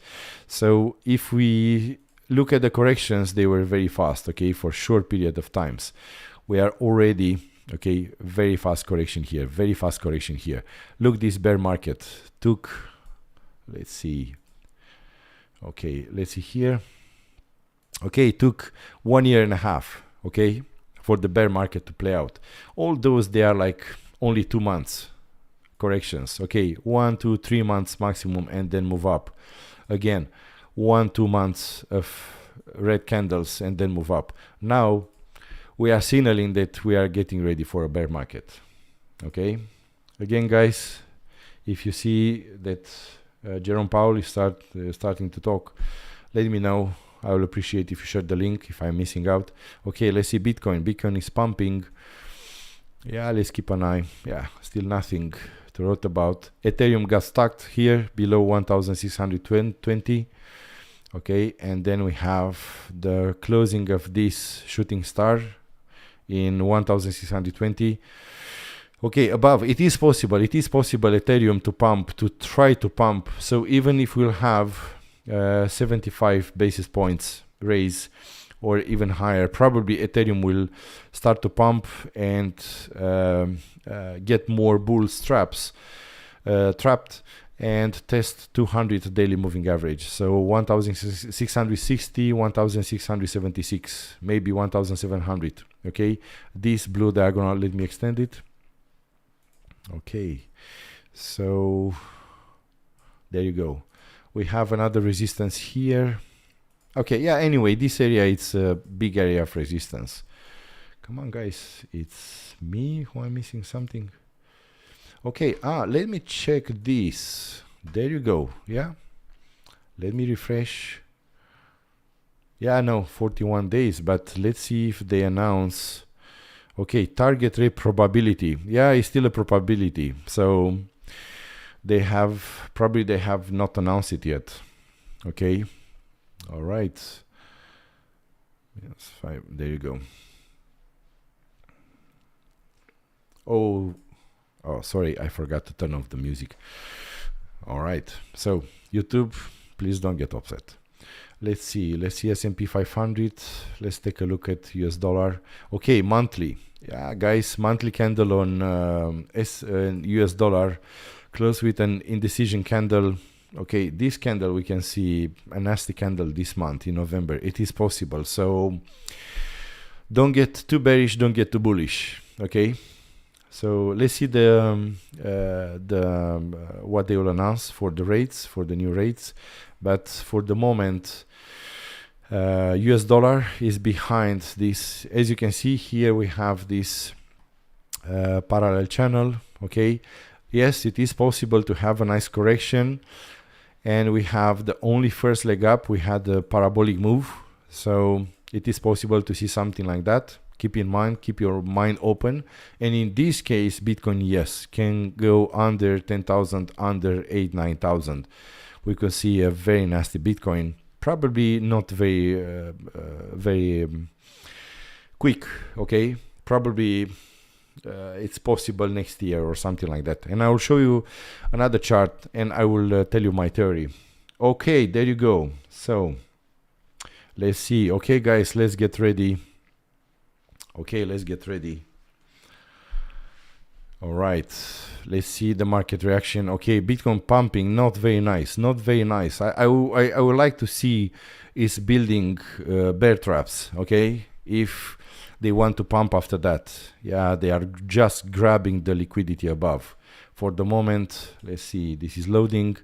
So if we look at the corrections, they were very fast, okay, for short period of times. We are already, okay, very fast correction here, very fast correction here. Look, this bear market took, let's see, okay, let's see here. Okay, it took 1.5 years, okay, for the bear market to play out. All those, they are like only 2 months corrections. Okay, 1 to 3 months maximum, and then move up again. 1-2 months of red candles and then move up. Now we are signaling that we are getting ready for a bear market. Okay, again guys, if you see that Jerome Powell is starting to talk, let me know. I will appreciate if you share the link if I'm missing out. Okay, let's see Bitcoin. Bitcoin is pumping. Yeah, let's keep an eye. Yeah, still nothing to write about. Ethereum got stuck here below 1,620. Okay, and then we have the closing of this shooting star in 1,620. Okay, above, it is possible Ethereum to pump, to try to pump. So even if we'll have 75 basis points raise or even higher, probably Ethereum will start to pump and get more bull trapped and test 200 daily moving average. So 1,660, 1,676, maybe 1,700. Okay, this blue diagonal, let me extend it. Okay, so there you go. We have another resistance here. Okay, yeah, anyway, this area, it's a big area of resistance. Come on guys, it's me who I'm missing something. Okay, let me check this. There you go. Yeah, let me refresh. Yeah, no, 41 days, but let's see if they announce. Okay, target rate probability. Yeah, it's still a probability. So they have not announced it yet. Okay, all right. Yes, 5. There you go. Oh, sorry, I forgot to turn off the music. All right, so YouTube, please don't get upset. Let's see S&P 500. Let's take a look at US dollar. Okay, monthly. Yeah, guys, monthly candle on US dollar close with an indecision candle. Okay, this candle, we can see a nasty candle this month in November. It is possible. So don't get too bearish, don't get too bullish. Okay. So let's see what they will announce for the rates, for the new rates. But for the moment, US dollar is behind this. As you can see here, we have this parallel channel. Okay, Yes, it is possible to have a nice correction. And we have the only first leg up. We had a parabolic move. So it is possible to see something like that. Keep in mind, keep your mind open. And in this case, Bitcoin, yes, can go under 10,000, under 8, 9,000. We could see a very nasty Bitcoin. Probably not very quick, okay? Probably it's possible next year or something like that. And I will show you another chart and I will tell you my theory. Okay, there you go. So let's see. Okay, guys, let's get ready. Okay, let's get ready. All right, let's see the market reaction. Okay, Bitcoin pumping, not very nice, not very nice. I would like to see is building bear traps, okay? If they want to pump after that. Yeah, they are just grabbing the liquidity above. For the moment, let's see, this is loading.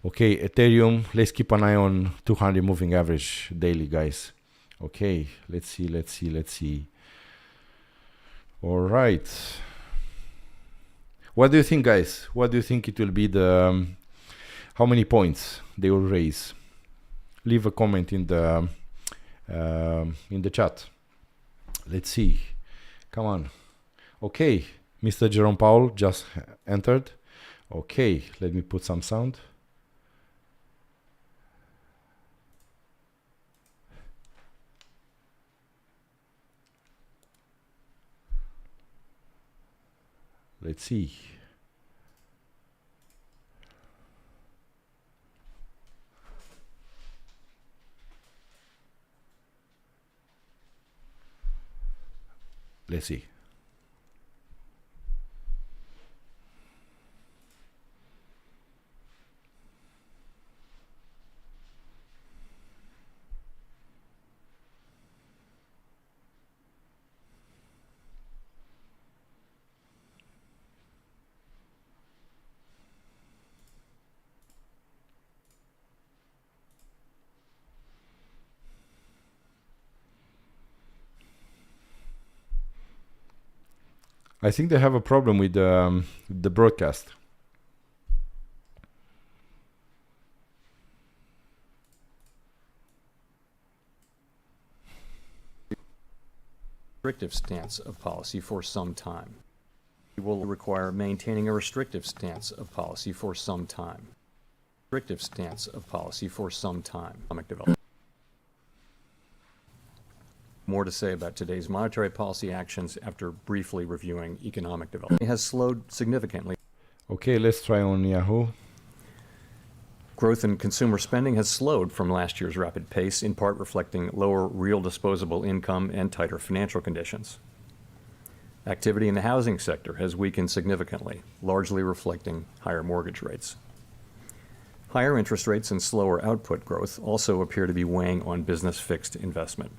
Okay, Ethereum, let's keep an eye on 200 moving average daily, guys. Okay, let's see. All right. What do you think, guys? What do you think it will be the how many points they will raise? Leave a comment in the chat. Let's see. Come on. Okay, Mr. Jerome Powell just entered. Okay, let me put some sound. Let's see. Let's see. I think they have a problem with the broadcast. Restrictive stance of policy for some time. We will require maintaining a restrictive stance of policy for some time. Restrictive stance of policy for some time. Economic development. More to say about today's monetary policy actions after briefly reviewing economic development. It has slowed significantly. Okay, let's try on Yahoo. Growth in consumer spending has slowed from last year's rapid pace, in part reflecting lower real disposable income and tighter financial conditions. Activity in the housing sector has weakened significantly, largely reflecting higher mortgage rates. Higher interest rates and slower output growth also appear to be weighing on business fixed investment.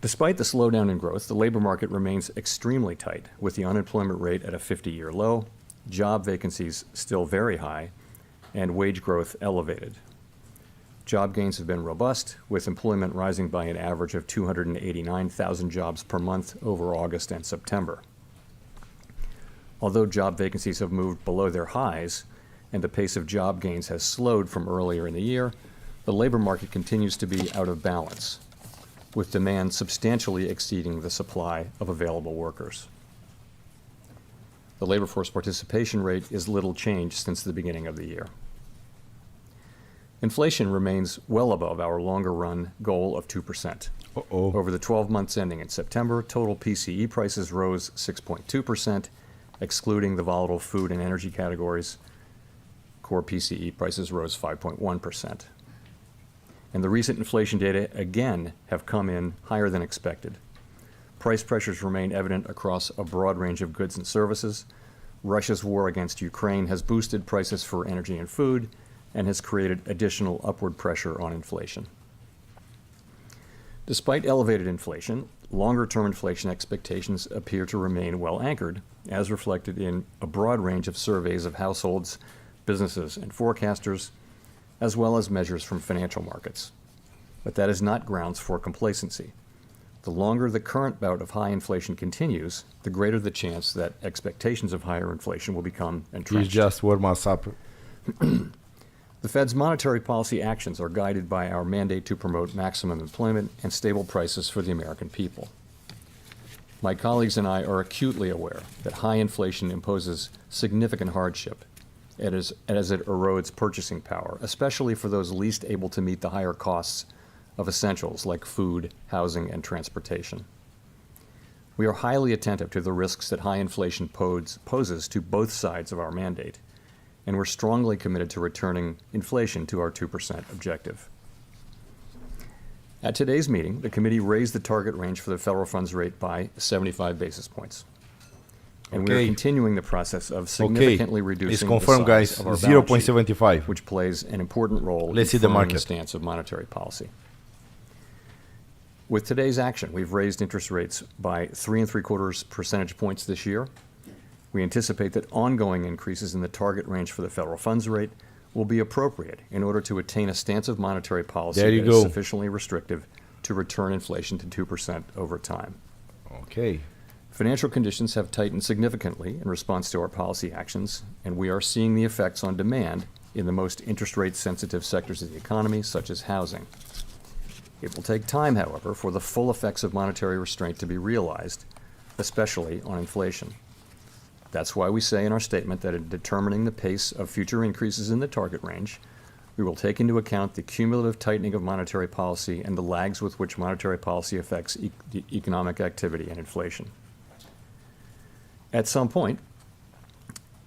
Despite the slowdown in growth, the labor market remains extremely tight, with the unemployment rate at a 50-year low, job vacancies still very high, and wage growth elevated. Job gains have been robust, with employment rising by an average of 289,000 jobs per month over August and September. Although job vacancies have moved below their highs, and the pace of job gains has slowed from earlier in the year, the labor market continues to be out of balance, with demand substantially exceeding the supply of available workers. The labor force participation rate is little changed since the beginning of the year. Inflation remains well above our longer-run goal of 2%. Over the 12 months ending in September, total PCE prices rose 6.2%, excluding the volatile food and energy categories. Core PCE prices rose 5.1%. And the recent inflation data again have come in higher than expected. Price pressures remain evident across a broad range of goods and services. Russia's war against Ukraine has boosted prices for energy and food and has created additional upward pressure on inflation. Despite elevated inflation, longer-term inflation expectations appear to remain well anchored, as reflected in a broad range of surveys of households, businesses, and forecasters, as well as measures from financial markets. But that is not grounds for complacency. The longer the current bout of high inflation continues, the greater the chance that expectations of higher inflation will become entrenched. He's just warm us up. The Fed's monetary policy actions are guided by our mandate to promote maximum employment and stable prices for the American people. My colleagues and I are acutely aware that high inflation imposes significant hardship as it erodes purchasing power, especially for those least able to meet the higher costs of essentials like food, housing, and transportation. We are highly attentive to the risks that high inflation poses to both sides of our mandate, and we're strongly committed to returning inflation to our 2% objective. At today's meeting, the committee raised the target range for the federal funds rate by 75 basis points. And we are continuing the process of significantly reducing it's confirmed, the size guys, of our balance sheet, 0.75, which plays an important role Let's see in the forming market. the stance of monetary policy. With today's action, we've raised interest rates by 3.75 percentage points this year. We anticipate that ongoing increases in the target range for the federal funds rate will be appropriate in order to attain a stance of monetary policy There you that is go. sufficiently restrictive to return inflation to 2% over time. Okay. Financial conditions have tightened significantly in response to our policy actions, and we are seeing the effects on demand in the most interest rate sensitive sectors of the economy, such as housing. It will take time, however, for the full effects of monetary restraint to be realized, especially on inflation. That's why we say in our statement that in determining the pace of future increases in the target range, we will take into account the cumulative tightening of monetary policy and the lags with which monetary policy affects economic activity and inflation. At some point,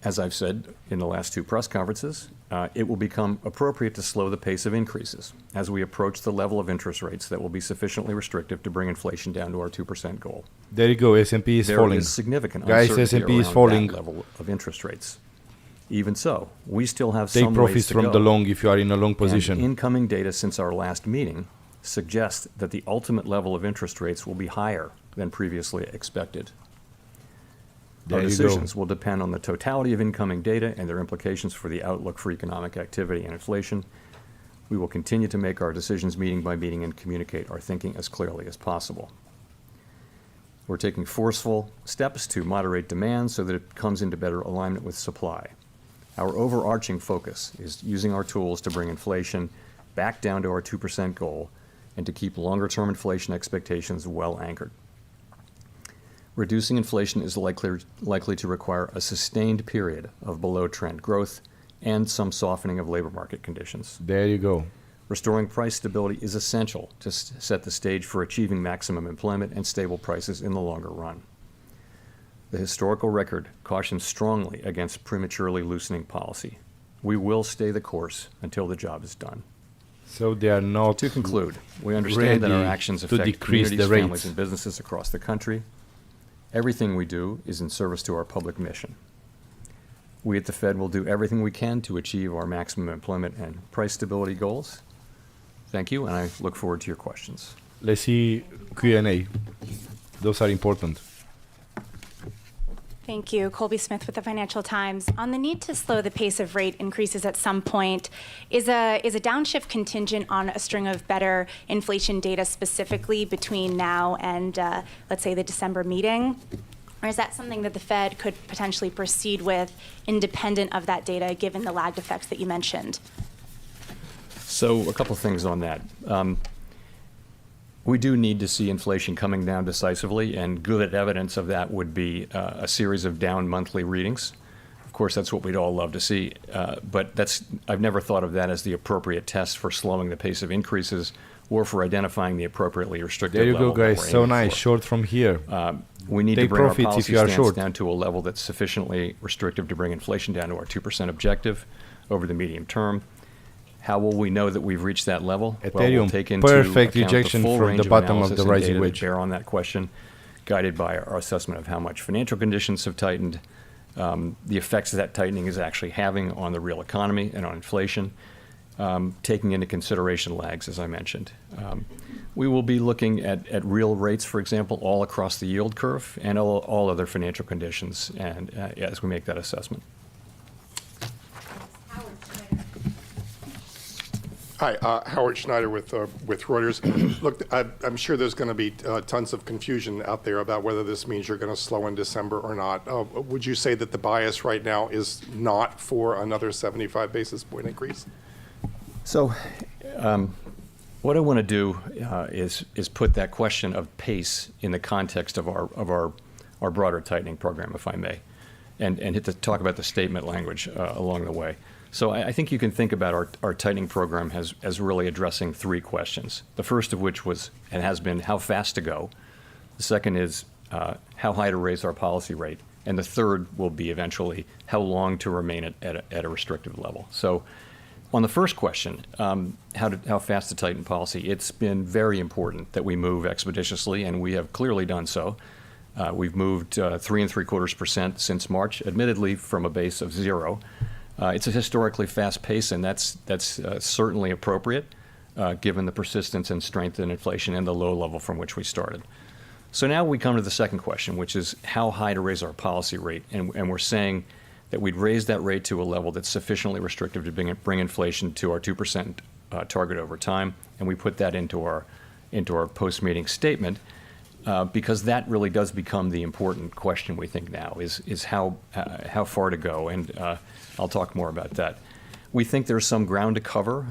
as I've said in the last two press conferences, it will become appropriate to slow the pace of increases as we approach the level of interest rates that will be sufficiently restrictive to bring inflation down to our 2% goal. There you go. S&P is falling. There is significant Guys, uncertainty S&P is around falling. that level of interest rates. Even so, we still have Take some ways profits to from go. the long if you are in a long And position. incoming data since our last meeting suggests that the ultimate level of interest rates will be higher than previously expected. There Our you decisions go. will depend on the totality of incoming data and their implications for the outlook for economic activity and inflation. We will continue to make our decisions meeting by meeting and communicate our thinking as clearly as possible. We're taking forceful steps to moderate demand so that it comes into better alignment with supply. Our overarching focus is using our tools to bring inflation back down to our 2% goal and to keep longer-term inflation expectations well anchored. Reducing inflation is likely to require a sustained period of below-trend growth and some softening of labor market conditions. There you go. Restoring price stability is essential to set the stage for achieving maximum employment and stable prices in the longer run. The historical record cautions strongly against prematurely loosening policy. We will stay the course until the job is done. So they are not To conclude, we understand that our ready actions to affect decrease communities, the rates. families, and businesses across the country. Everything we do is in service to our public mission. We at the Fed will do everything we can to achieve our maximum employment and price stability goals. Thank you, and I look forward to your questions. Let's see Q&A. Those are important. Thank you. Colby Smith with the Financial Times. On the need to slow the pace of rate increases at some point, is a downshift contingent on a string of better inflation data specifically between now and, let's say, the December meeting? Or is that something that the Fed could potentially proceed with independent of that data, given the lagged effects that you mentioned? So a couple things on that. We do need to see inflation coming down decisively, and good evidence of that would be a series of down monthly readings. Of course, that's what we'd all love to see, but I've never thought of that as the appropriate test for slowing the pace of increases or for identifying the appropriately restrictive There you level go, that guys. we're So aiming nice. for. Short from here. We need to Take bring our profits if policy you are stance short. down to a level that's sufficiently restrictive to bring inflation down to our 2% objective over the medium term. How will we know that we've reached that level? Well, Ethereum, we'll take into perfect account rejection the full from range the of bottom of analysis the and rising data that wedge. bear on that question, guided by our assessment of how much financial conditions have tightened, the effects that tightening is actually having on the real economy and on inflation, taking into consideration lags, as I mentioned. We will be looking at real rates, for example, all across the yield curve and all other financial conditions, and as we make that assessment. Hi, Howard Schneider with Reuters. Look, I'm sure there's going to be tons of confusion out there about whether this means you're going to slow in December or not. Would you say that the bias right now is not for another 75 basis point increase? So what I want to do is put that question of pace in the context of our broader tightening program, if I may, and hit to talk about the statement language along the way. So I think you can think about our tightening program as really addressing three questions. The first of which was, and has been, how fast to go. The second is how high to raise our policy rate. And the third will be eventually how long to remain at a restrictive level. So on the first question, how fast to tighten policy, it's been very important that we move expeditiously, and we have clearly done so. We've moved 3.75% since March, admittedly from a base of 0. It's a historically fast pace, and that's certainly appropriate, given the persistence and strength in inflation and the low level from which we started. So now we come to the second question, which is how high to raise our policy rate, and we're saying that we'd raise that rate to a level that's sufficiently restrictive to bring inflation to our 2% target over time, and we put that into our post-meeting statement. Because that really does become the important question, we think now, is how far to go, and I'll talk more about that. We think there's some ground to cover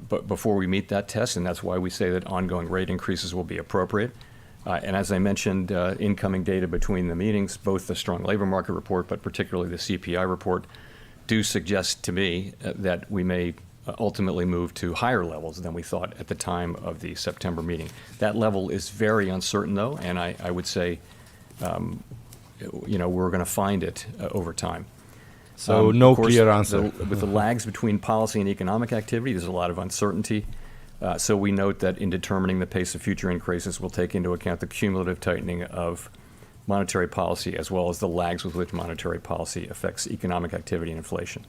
but before we meet that test, and that's why we say that ongoing rate increases will be appropriate. And as I mentioned, incoming data between the meetings, both the strong labor market report, but particularly the CPI report, do suggest to me that we may ultimately move to higher levels than we thought at the time of the September meeting. That level is very uncertain, though, and I would say, we're going to find it over time. So no of course, clear answer. With the lags between policy and economic activity, there's a lot of uncertainty. So we note that in determining the pace of future increases, we'll take into account the cumulative tightening of monetary policy as well as the lags with which monetary policy affects economic activity and inflation.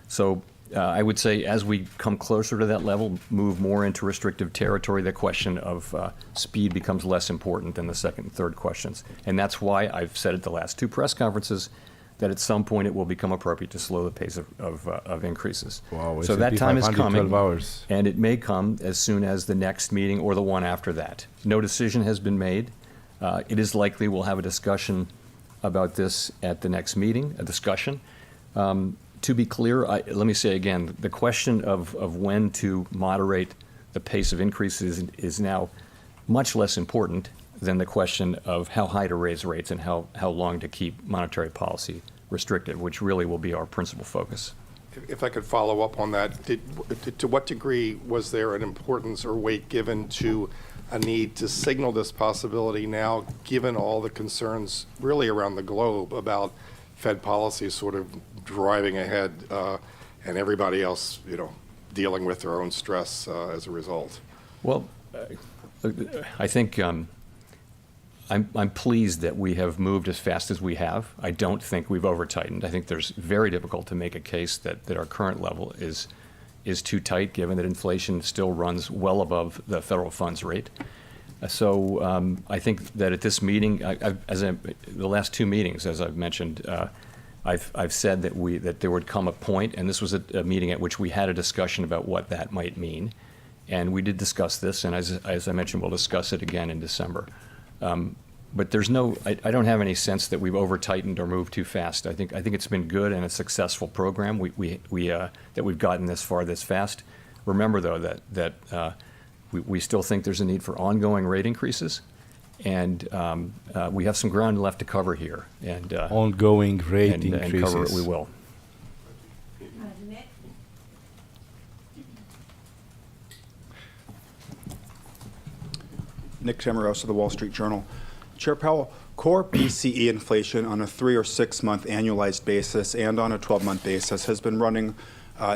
So I would say as we come closer to that level, move more into restrictive territory, the question of speed becomes less important than the second and third questions. And that's why I've said at the last two press conferences that at some point it will become appropriate to slow the pace of increases. Wow, so that time is coming, 12 hours. and it may come as soon as the next meeting or the one after that. No decision has been made. It is likely we'll have a discussion about this at the next meeting, a discussion. To be clear, let me say again, the question of when to moderate the pace of increases is now much less important than the question of how high to raise rates and how long to keep monetary policy restrictive, which really will be our principal focus. If I could follow up on that, to what degree was there an importance or weight given to a need to signal this possibility now, given all the concerns really around the globe about Fed policy sort of driving ahead and everybody else, dealing with their own stress as a result? Well, I think I'm pleased that we have moved as fast as we have. I don't think we've over-tightened. I think there's very difficult to make a case that our current level is too tight, given that inflation still runs well above the federal funds rate. So I think that at this meeting, the last two meetings, as I've mentioned, I've said that there would come a point, and this was a meeting at which we had a discussion about what that might mean, and we did discuss this, and as I mentioned, we'll discuss it again in December. But there's I don't have any sense that we've over-tightened or moved too fast. I think it's been good and a successful program. That we've gotten this far this fast. Remember, though, that we still think there's a need for ongoing rate increases, and we have some ground left to cover here. And ongoing rate increases. And cover it we will. Nick Tamaros of the Wall Street Journal. Chair Powell, core PCE inflation on a 3 or 6 month annualized basis and on a 12-month basis has been running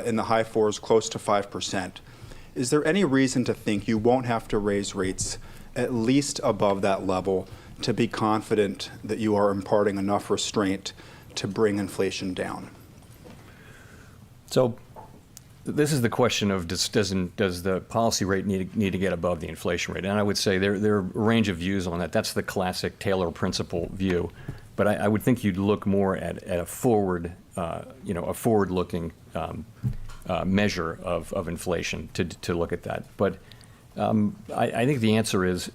in the high 4s, close to 5%. Is there any reason to think you won't have to raise rates at least above that level to be confident that you are imparting enough restraint to bring inflation down? So this is the question of does the policy rate need to get above the inflation rate? And I would say there are a range of views on that. That's the classic Taylor principle view. But I would think you'd look more at a forward, a forward-looking measure of inflation to look at that. But I think the answer is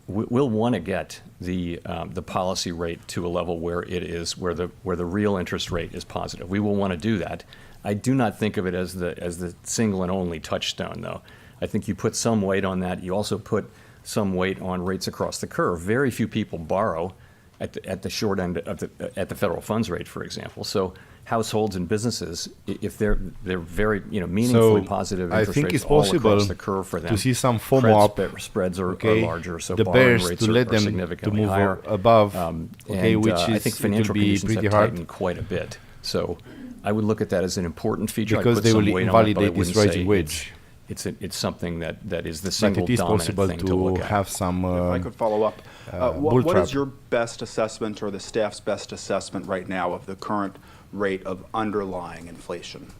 we'll want to get the policy rate to a level where the real interest rate is positive. We will want to do that. I do not think of it as the single and only touchstone, though. I think you put some weight on that. You also put some weight on rates across the curve. Very few people borrow at the short end at the federal funds rate, for example. So households and businesses, if they're very meaningfully positive interest I think rates it's all possible across the curve for them, to see some FOMO up. Spreads are larger, so the borrowing bears rates to let are them significantly to move higher. above. Which I think financial it will be conditions pretty have hard tightened quite a bit. So I would look at that as an important feature. because I'd put they some will weight on it, but I invalidate this wouldn't rising say wage. It's something that is the But single it is dominant possible thing to to look at. have some. If I could follow up, bull what trap. is your best assessment or the staff's best assessment right now of the current rate of underlying inflation?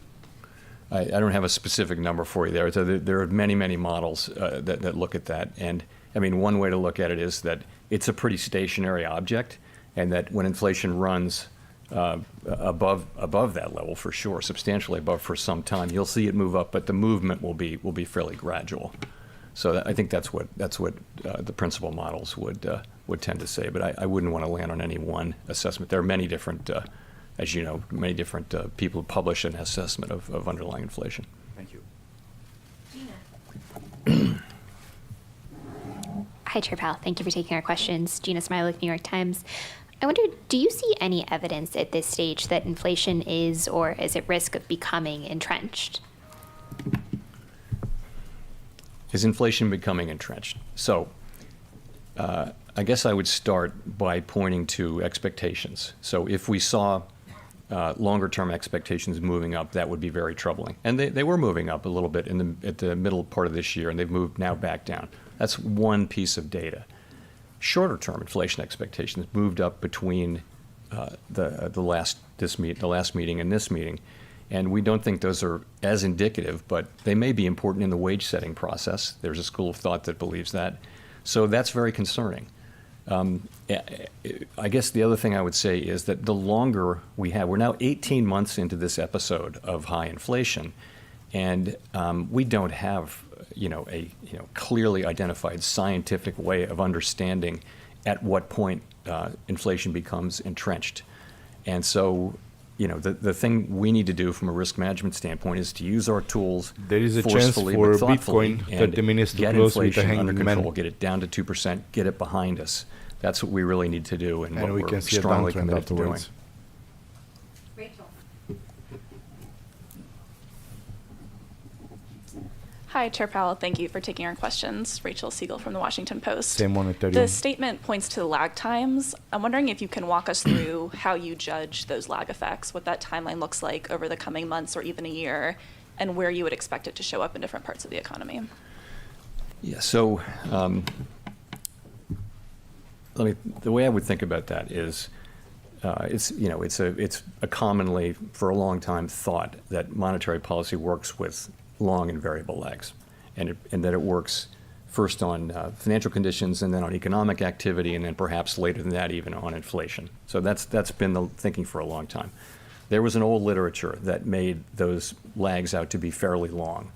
I don't have a specific number for you there. So there are many models that look at that. And I mean, one way to look at it is that it's a pretty stationary object, and that when inflation runs above that level, for sure, substantially above for some time, you'll see it move up, but the movement will be fairly gradual. So I think that's what the principal models would tend to say. But I wouldn't want to land on any one assessment. There are many different, as you know, people who publish an assessment of underlying inflation. Thank you. Hi, Chair Powell. Thank you for taking our questions. Gina Smilik, New York Times. I wonder, do you see any evidence at this stage that inflation is or is at risk of becoming entrenched? Is inflation becoming entrenched? So I guess I would start by pointing to expectations. So if we saw longer-term expectations moving up, that would be very troubling. And they were moving up a little bit at the middle part of this year, and they've moved now back down. That's one piece of data. Shorter-term inflation expectations moved up between the last meeting and this meeting, and we don't think those are as indicative, but they may be important in the wage-setting process. There's a school of thought that believes that. So that's very concerning. I guess the other thing I would say is that the longer we're now 18 months into this episode of high inflation, and we don't have a clearly identified scientific way of understanding at what point inflation becomes entrenched. And so, the thing we need to do from a risk management standpoint is to use our tools There is a chance forcefully for but thoughtfully Bitcoin and 30 minutes to get close with a inflation hanging under control, man. get it down to 2%, get it behind us. That's what we really need to do, and what we we're can see a strongly downtrend committed to doing. afterwards. Rachel. Hi, Chair Powell. Thank you for taking our questions. Rachel Siegel from the Washington Post. Same on Ethereum. The statement points to lag times. I'm wondering if you can walk us through how you judge those lag effects, what that timeline looks like over the coming months or even a year, and where you would expect it to show up in different parts of the economy. Yeah, so the way I would think about that is it's a commonly, for a long time, thought that monetary policy works with long and variable lags, and that it works first on financial conditions and then on economic activity, and then perhaps later than that even on inflation. So that's been the thinking for a long time. There was an old literature that made those lags out to be fairly long.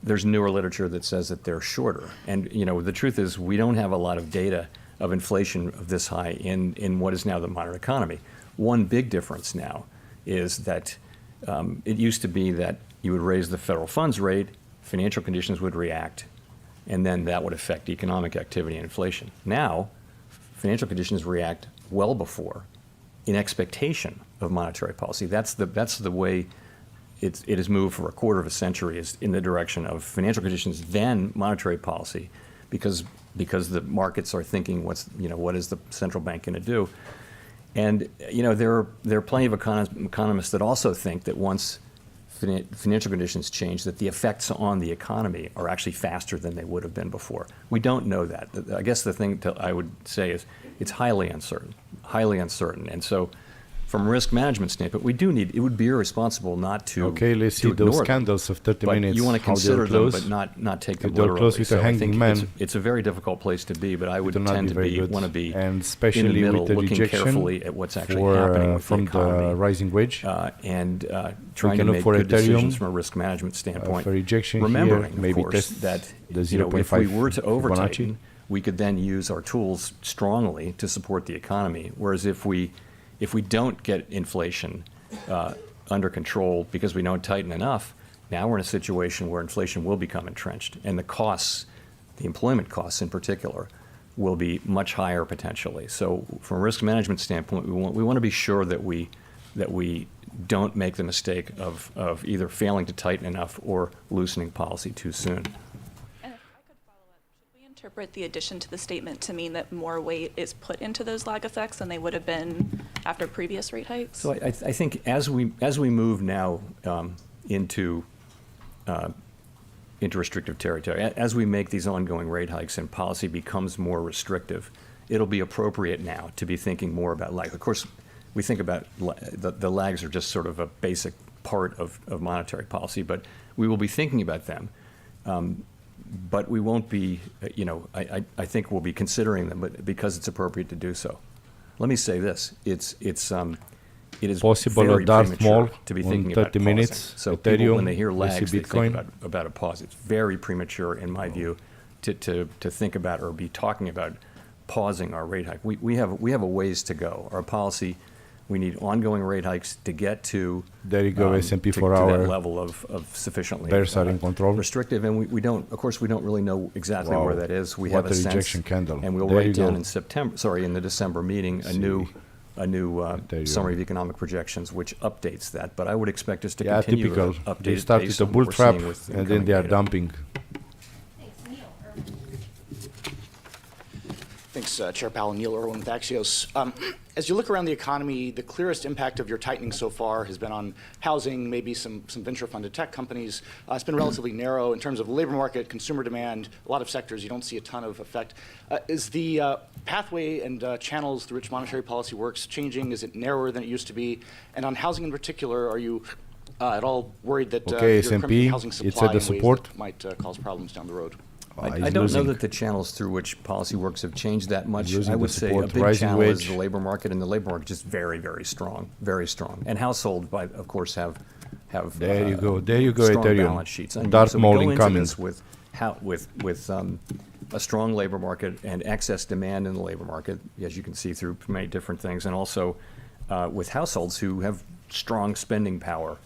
There's newer literature that says that they're shorter. And the truth is we don't have a lot of data of inflation of this high in what is now the modern economy. One big difference now is that it used to be that you would raise the federal funds rate, financial conditions would react, and then that would affect economic activity and inflation. Now, financial conditions react well before in expectation of monetary policy. That's the way it has moved for a quarter of a century, is in the direction of financial conditions, then monetary policy, because the markets are thinking what is the central bank going to do. And there are plenty of economists that also think that once financial conditions change, that the effects on the economy are actually faster than they would have been before. We don't know that. I guess the thing I would say is it's highly uncertain. And so from a risk management standpoint, we do need, it would be irresponsible not to Okay, let's see ignore those them. candles of 30 But minutes. you want to how they'll consider them, close. but not take them If they'll literally. close with a So I hanging think man, it's a very difficult place to be, but I would it will not tend be to very be, good. want to be And in especially the middle, with the looking rejection carefully at what's actually for, happening with from the economy. the rising wage. And trying to can look make for good Ethereum, decisions from a risk management standpoint. for rejection Remembering, here, maybe of course, test that the if we 0.5 were to over Fibonacci. tighten, we could then use our tools strongly to support the economy. Whereas if we don't get inflation under control because we don't tighten enough, now we're in a situation where inflation will become entrenched, and the costs, the employment costs in particular, will be much higher potentially. So from a risk management standpoint, we want to be sure that we don't make the mistake of either failing to tighten enough or loosening policy too soon. And if I could follow up, should we interpret the addition to the statement to mean that more weight is put into those lag effects than they would have been after previous rate hikes? So I think as we move now into restrictive territory, as we make these ongoing rate hikes and policy becomes more restrictive, it'll be appropriate now to be thinking more about lag. Of course, we think about the lags are just sort of a basic part of monetary policy, but we will be thinking about them. But we won't be, I think we'll be considering them, but because it's appropriate to do so. Let me say this: it is Possible very a Darth premature Maul to be on thinking 30 about pausing. minutes, So Ethereum, people, when they hear let's see lags, they Bitcoin. think about a pause. It's very premature, in my view, to think about or be talking about pausing our rate hike. We have a ways to go. Our policy, we need ongoing rate hikes to get to There you go, S&P to 4 that hour. level of sufficiently Bears are in control. restrictive, and we don't. Of course, we don't really know exactly Wow. where that is. We What have a a sense, rejection candle. and we'll There you write down go. in the December meeting a new There you summary go. of economic projections, which updates that. But I would expect us to Yeah, continue typical. to update They it start based with a on bull what we're trap, seeing with and then incoming they are data. dumping. Thanks, Chair Powell. Neil Irwin with Axios. As you look around the economy, the clearest impact of your tightening so far has been on housing, maybe some venture-funded tech companies. It's been relatively narrow in terms of the labor market, consumer demand, a lot of sectors. You don't see a ton of effect. Is the pathway and channels through which monetary policy works changing? Is it narrower than it used to be? And on housing in particular, are you at all worried that Okay, you're S&P, crimping housing supply it's at the in ways support. that might cause problems down the road? I He's don't losing. know that the channels through which policy works have changed that much. losing I the would say a support. big Rising channel is wage. the labor market, and the labor market is just very, very strong, very strong. And households, of course, have There you go. There you go, strong Ethereum. balance sheets. And Darth so we Maul go into incoming. this with a strong labor market and excess demand in the labor market, as you can see through many different things, and also with households who have strong spending power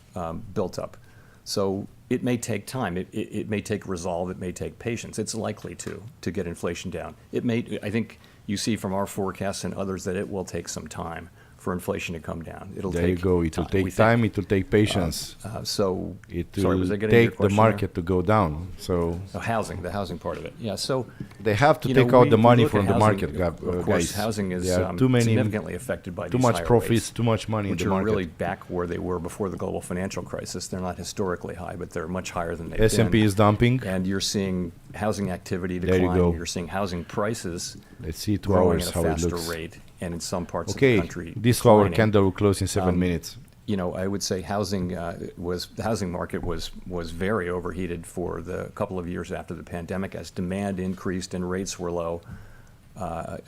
built up. So it may take time. It may take resolve. It may take patience. It's likely to get inflation down. I think you see from our forecasts and others that it will take some time for inflation to come down. There you go. It will take time. It will take patience. So It sorry, was I will getting to your take the question market to go down. So there? The housing part of it. Yeah. So they have to you know, take out we- the we money look from at the housing, market, Of course, guys. housing is There are too many, significantly affected by too these much higher profits, rates, too much money in which the are market. really back where they were before the global financial crisis. They're not historically high, but they're much higher than they've S&P been. is dumping. And you're seeing housing activity There you decline. go. You're seeing housing prices Let's see 2 growing hours at a how it faster looks. rate, and in some parts of the Okay, country this 2 hour declining. candle will close in 7 minutes. You know, I would say the housing market was very overheated for the couple of years after the pandemic as demand increased and rates were low.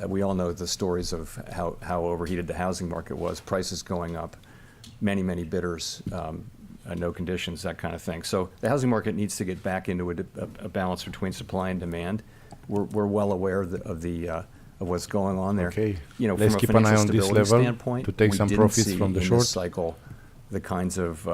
We all know the stories of how overheated the housing market was, prices going up, many bidders, no conditions, that kind of thing. So the housing market needs to get back into a balance between supply and demand. We're well aware of what's going on there. Okay, You know, let's from a keep an eye financial on this stability level standpoint, to take we some didn't profits see from the in short. this cycle the kinds of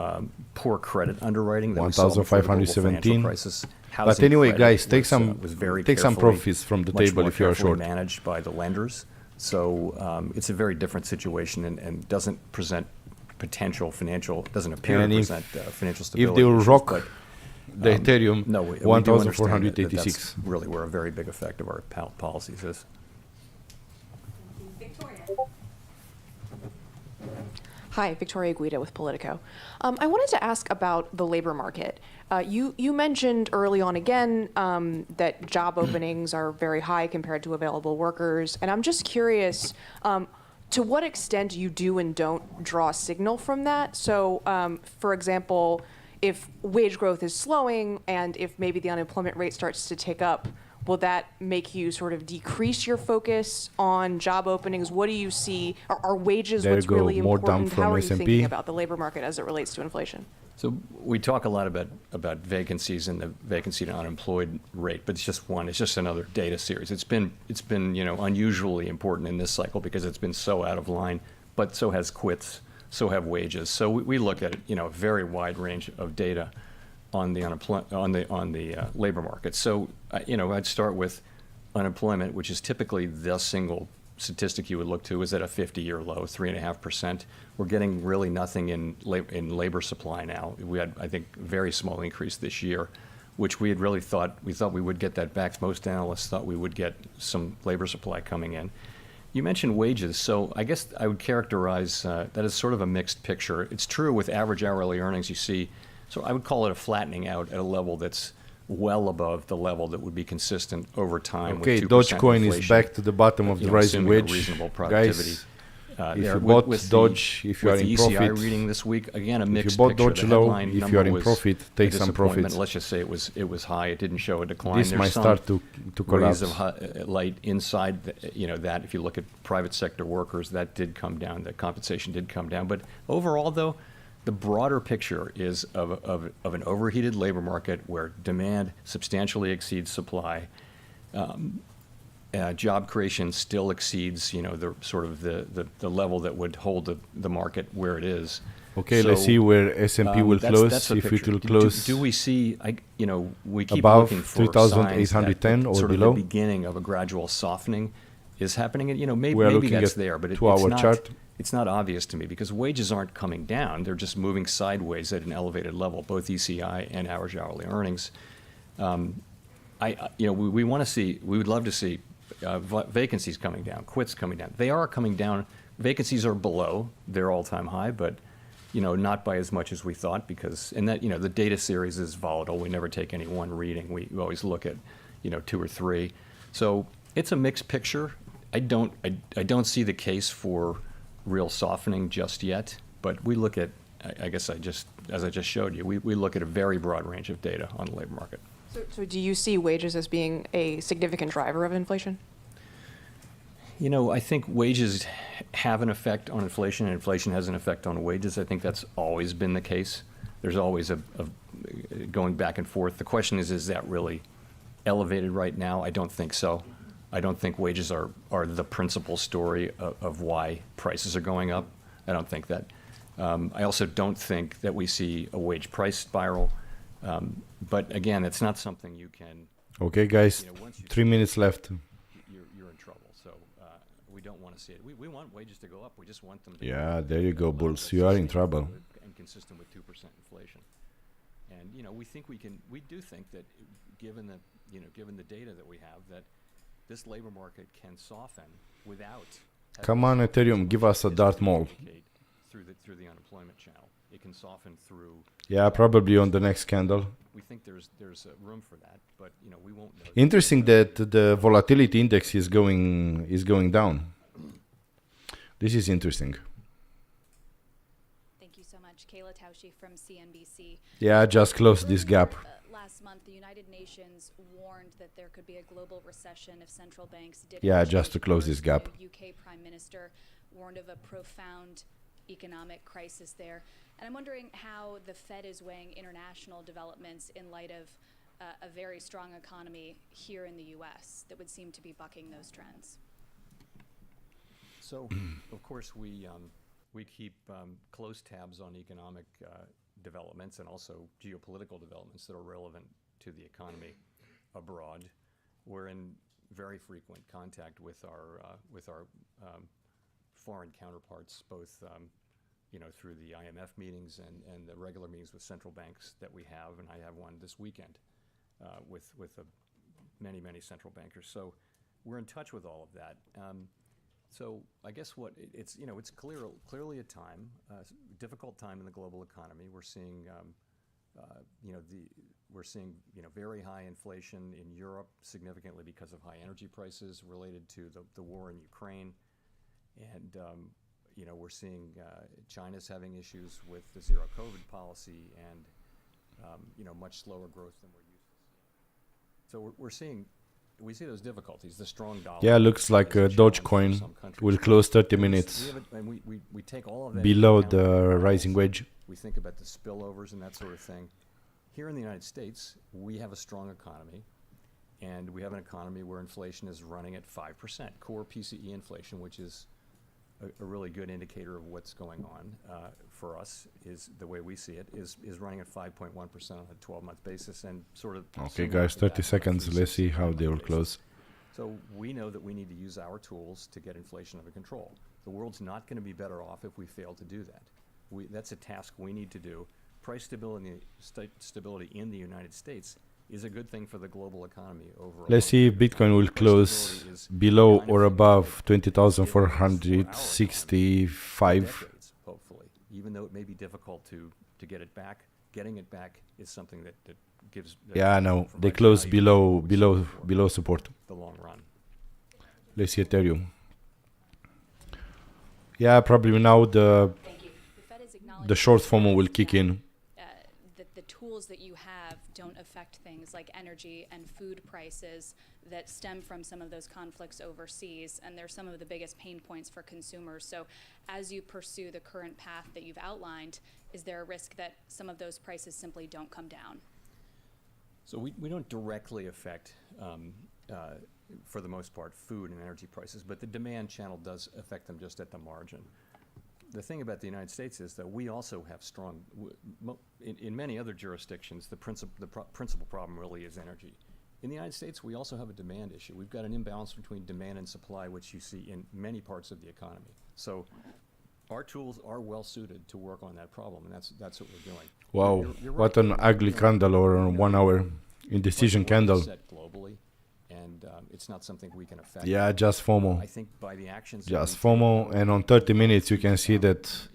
poor credit underwriting that we saw before the global financial 1,517. crisis. But Housing anyway, credit guys, take was very some carefully- profits from the much table more if you are carefully short. managed by the lenders. So it's a very different situation and doesn't present doesn't appear And to if- present financial stability If they will issues, rock but, the Ethereum, no, we do understand that 1,486. that's really where a very big effect of our policies is. Hi, Victoria Guida with Politico. I wanted to ask about the labor market. You mentioned early on again that job openings are very high compared to available workers, and I'm just curious, to what extent you do and don't draw a signal from that. So, for example, if wage growth is slowing and if maybe the unemployment rate starts to tick up, will that make you sort of decrease your focus on job openings? What do you see? Are wages what's really important? How are you thinking about the labor market as it relates to inflation? So we talk a lot about vacancies and the vacancy to unemployed rate, but it's just one. It's just another data series. It's been unusually important in this cycle because it's been so out of line. But so has quits, so have wages. So we look at a very wide range of data on the labor market. So I'd start with unemployment, which is typically the single statistic you would look to, is at a 50-year low, 3.5%. We're getting really nothing in labor supply now. We had, I think, a very small increase this year, which we thought we would get that back. Most analysts thought we would get some labor supply coming in. You mentioned wages, so I guess I would characterize that as sort of a mixed picture. It's true with average hourly earnings you see, so I would call it a flattening out at a level that's well above the level that would be consistent over time. Okay, with 2% Dogecoin inflation, is back to the bottom of the rising wedge. Reasonable productivity. Guys, if you bought Doge, if you are in profit, ECI reading this week, again, a mixed if you bought picture. Doge low, if you are in profit, take some profits. Let's just say it was high. It didn't show a decline. This might start to collapse. Rays of light inside, that if you look at private sector workers, that did come down. The compensation did come down. But overall, though, the broader picture is of an overheated labor market where demand substantially exceeds supply. Job creation still exceeds, the sort of the level that would hold the market where it is. Okay, so, let's see where S&P will close. If it will close, do we see? We keep above looking for 3,810 or sort below. Of the beginning of a gradual softening is happening. And maybe that's there, but it's not obvious to me because wages aren't coming down. They're just moving sideways at an elevated level, both ECI and average hourly earnings. We want to see. We would love to see vacancies coming down, quits coming down. They are coming down. Vacancies are below their all-time high, but not by as much as we thought because the data series is volatile. We never take any one reading. We always look at 2 or 3. So it's a mixed picture. I don't see the case for real softening just yet, but we look at, as I just showed you, we look at a very broad range of data on the labor market. So do you see wages as being a significant driver of inflation? I think wages have an effect on inflation, and inflation has an effect on wages. I think that's always been the case. There's always a going back and forth. The question is that really elevated right now? I don't think so. I don't think wages are the principal story of why prices are going up. I don't think that. I also don't think that we see a wage price spiral. But again, it's not something you can. Okay, guys, 3 minutes left. You're in trouble. So we don't want to see it. We want wages to go up. We just want them to. Yeah, there you go, bulls. You are in trouble. And consistent with 2% inflation. And we think we can. We do think that given the data that we have, that this labor market can soften without. Come on, Ethereum, give us a dart mall. Through the unemployment channel, it can soften through. Yeah, probably on the next candle. We think there's room for that, but we won't know. Interesting that the volatility index is going down. This is interesting. Thank you so much, Kayla Tausche from CNBC. Yeah, just close this gap. Last month, the United Nations warned that there could be a global recession if central banks didn't. Yeah, just to close this gap. The UK Prime Minister warned of a profound economic crisis there. And I'm wondering how the Fed is weighing international developments in light of a very strong economy here in the U.S. that would seem to be bucking those trends. So, of course, we keep close tabs on economic developments and also geopolitical developments that are relevant to the economy abroad. We're in very frequent contact with our foreign counterparts, both through the IMF meetings and the regular meetings with central banks that we have, and I have one this weekend with many central bankers. So we're in touch with all of that. So I guess it's clearly a difficult time in the global economy. We're seeing very high inflation in Europe, significantly because of high energy prices related to the war in Ukraine. And we're seeing China's having issues with the zero COVID policy and much slower growth than we're used to seeing. So we see those difficulties. The strong dollar. Yeah, looks like Dogecoin will close 30 minutes we take all of that below into account the in our rising analysis. wedge. We think about the spillovers and that sort of thing. Here in the United States, we have a strong economy, and we have an economy where inflation is running at 5%. Core PCE inflation, which is a really good indicator of what's going on for us, is the way we see it, is running at 5.1% on a 12-month basis, and sort of. Okay, guys, 30 seconds. Let's see how they will close. So we know that we need to use our tools to get inflation under control. The world's not going to be better off if we fail to do that. That's a task we need to do. Price stability in the United States is a good thing for the global economy overall. Let's see if Bitcoin will close below or above 20,465. Decades, hopefully, even though it may be difficult to get it back, getting it back is something that gives. Yeah, no, they close below support. The long run. Let's see Ethereum. Yeah, probably now the short FOMO will kick in. The tools that you have don't affect things like energy and food prices that stem from some of those conflicts overseas, and they're some of the biggest pain points for consumers. So as you pursue the current path that you've outlined, is there a risk that some of those prices simply don't come down? So we don't directly affect, for the most part, food and energy prices, but the demand channel does affect them just at the margin. The thing about the United States is that we also have strong, in many other jurisdictions, the principal problem really is energy. In the United States, we also have a demand issue. We've got an imbalance between demand and supply, which you see in many parts of the economy. So our tools are well suited to work on that problem, and that's what we're doing. Wow, you're what right. an ugly candle, or 1 hour indecision candle. Set globally, and it's not something we can affect. Yeah, just FOMO. I think by the actions. Just FOMO, and on 30 minutes you can see that.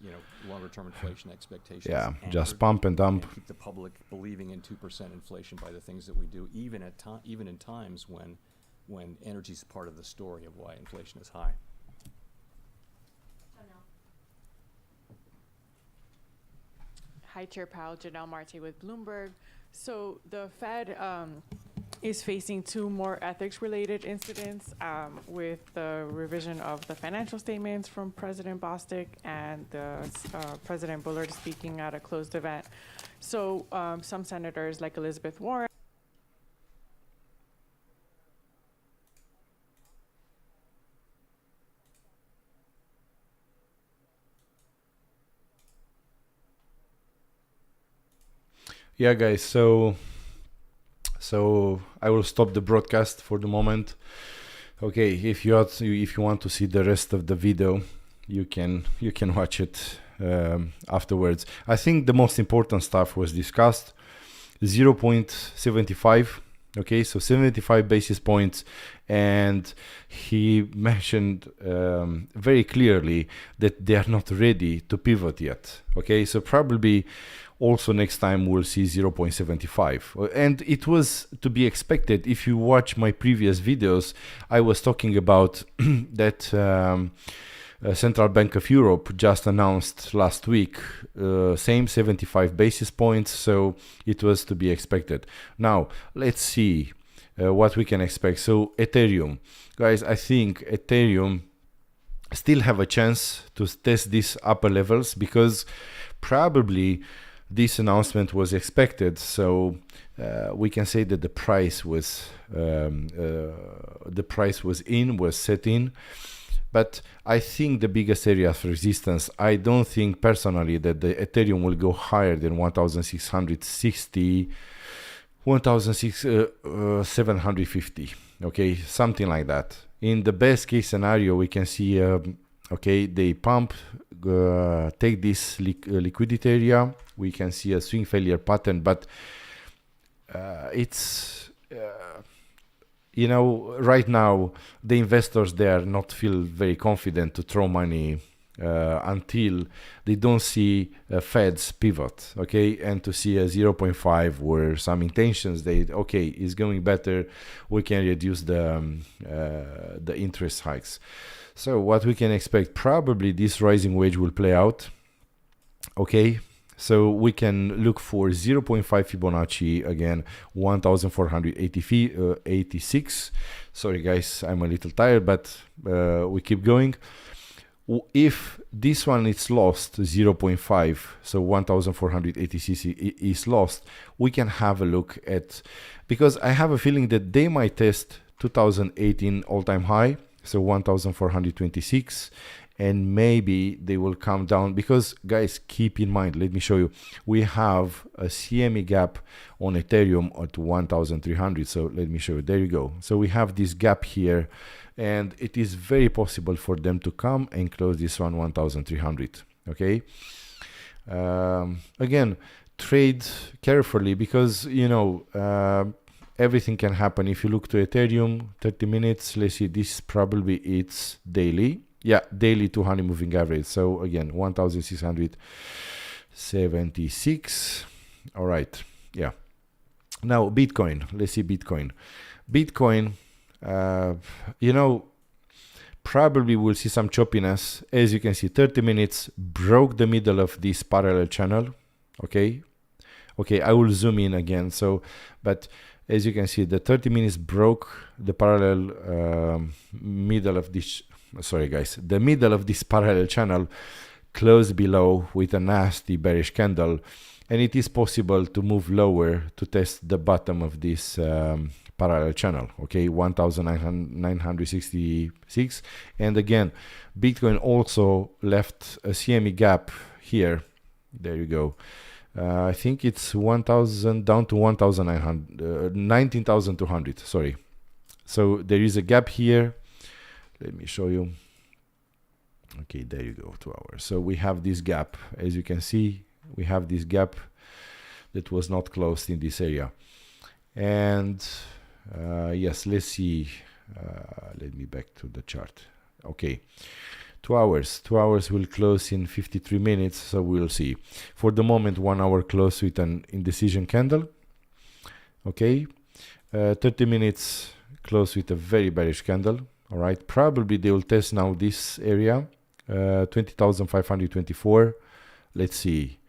Longer-term inflation expectations. Yeah, just pump and dump. And keep the public believing in 2% inflation by the things that we do, even in times when energy is part of the story of why inflation is high. Hi, Chair Powell, Janelle Marte with Bloomberg. So the Fed is facing 2 more ethics-related incidents with the revision of the financial statements from President Bostic and President Bullard speaking at a closed event. So some senators, like Elizabeth Warren, Yeah, guys, so I will stop the broadcast for the moment. Okay, if you want to see the rest of the video, you can watch it afterwards. I think the most important stuff was discussed. 0.75. Okay, so 75 basis points, and he mentioned very clearly that they are not ready to pivot yet. Okay, so probably also next time we'll see 0.75, and it was to be expected. If you watch my previous videos, I was talking about that Central Bank of Europe just announced last week same 75 basis points, so it was to be expected. Now let's see what we can expect. So Ethereum, guys, I think Ethereum still have a chance to test these upper levels, because probably this announcement was expected, so we can say that the price was set in. But I think the biggest area of resistance, I don't think personally that the Ethereum will go higher than 1,660, 1,750. Okay, something like that. In the best case scenario, we can see okay, they pump, take this liquidity area. We can see a swing failure pattern, but it's right now the investors, they are not feel very confident to throw money until they don't see Fed's pivot, okay, and to see a 0.5 where some intentions is going better, we can reduce the interest hikes. So what we can expect, probably this rising wedge will play out. Okay, so we can look for 0.5 Fibonacci, again 1486. Sorry guys, I'm a little tired, but we keep going. If this one is lost, 0.5, so 1486 is lost, we can have a look at, because I have a feeling that they might test 2018 all-time high, so 1426, and maybe they will come down, because guys, keep in mind, let me show you, we have a CME gap on Ethereum at 1300. So let me show you, there you go. So we have this gap here, and it is very possible for them to come and close this one 1300. Okay, again, trade carefully, because you know everything can happen. If you look to Ethereum 30 minutes, let's see, this probably it's daily. Yeah, daily 200 moving average. So again, 1676. All right. Yeah. Now Bitcoin. Let's see Bitcoin. Bitcoin, you know, probably we'll see some choppiness. As you can see, 30 minutes broke the middle of this parallel channel. Okay. Okay, I will zoom in again. So, but as you can see, the 30 minutes broke the parallel middle of this. Sorry guys, the middle of this parallel channel, closed below with a nasty bearish candle, and it is possible to move lower to test the bottom of this parallel channel. Okay, 1966. And again, Bitcoin also left a CME gap here. There you go. I think it's 1000 down to 1900, 19,200. Sorry. So there is a gap here. Let me show you. Okay, there you go, 2 hours. So we have this gap. As you can see, we have this gap that was not closed in this area. And yes, let's see. Let me back to the chart. Okay, 2 hours. 2 hours will close in 53 minutes, so we'll see. For the moment, 1 hour close with an indecision candle. Okay, 30 minutes close with a very bearish candle. All right, probably they will test now this area, 20,524. Let's see.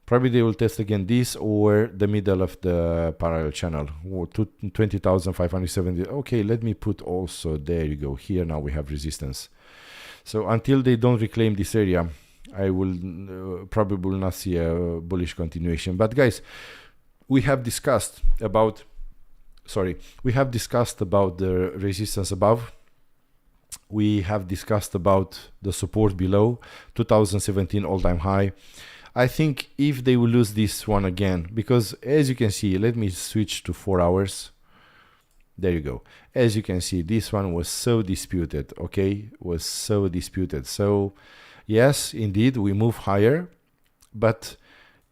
Probably they will test again this or the middle of the parallel channel, 20,570. Okay, let me put also, there you go. Here now we have resistance. So until they don't reclaim this area, I will probably will not see a bullish continuation. But guys, we have discussed about the resistance above. We have discussed about the support below, 2017 all-time high. I think if they will lose this one again, because as you can see, let me switch to 4 hours. There you go. As you can see, this one was so disputed, okay? Was so disputed. So yes, indeed, we move higher, but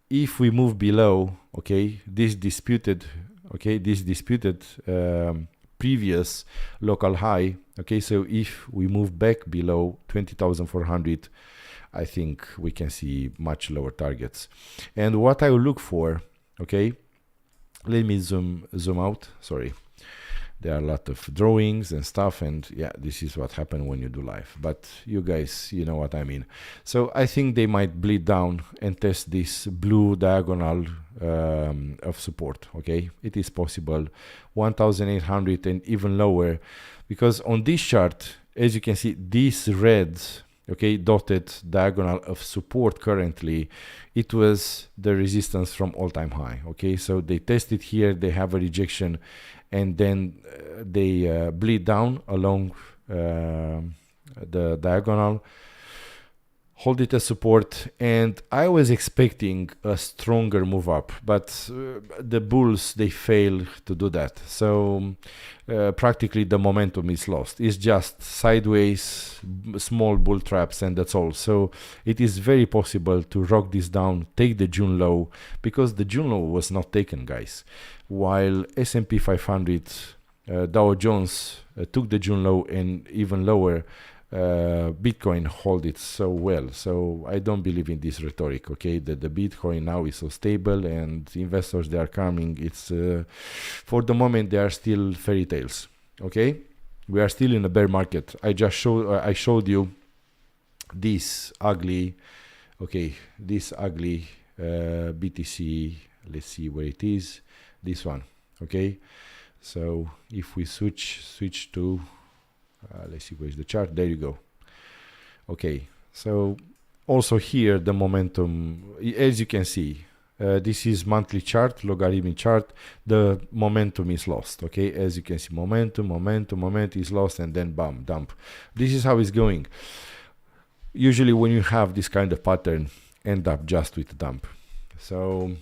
if we move below, okay, this disputed previous local high, okay, so if we move back below 20,400, I think we can see much lower targets. And what I will look for, okay, let me zoom out. Sorry, there are a lot of drawings and stuff, and yeah, this is what happened when you do live, but you guys, you know what I mean. So I think they might bleed down and test this blue diagonal of support. Okay, it is possible 1,800 and even lower, because on this chart, as you can see, this red, okay, dotted diagonal of support currently, it was the resistance from all-time high. Okay, so they tested here, they have a rejection, and then they bleed down along the diagonal, hold it as support, and I was expecting a stronger move up, but the bulls, they failed to do that. So practically the momentum is lost. It's just sideways, small bull traps, and that's all. So it is very possible to rock this down, take the June low, because the June low was not taken, guys. While S&P 500, Dow Jones took the June low and even lower, Bitcoin hold it so well. So I don't believe in this rhetoric, okay, that the Bitcoin now is so stable and investors, they are coming. It's for the moment, they are still fairy tales, okay. We are still in a bear market. I showed you this ugly, BTC. Let's see where it is. This one, okay. So if we switch to, let's see where's the chart. There you go. Okay. So also here the momentum, as you can see, this is monthly chart, logarithmic chart. The momentum is lost. Okay, as you can see, momentum is lost, and then bam, dump. This is how it's going. Usually when you have this kind of pattern, end up just with a dump. So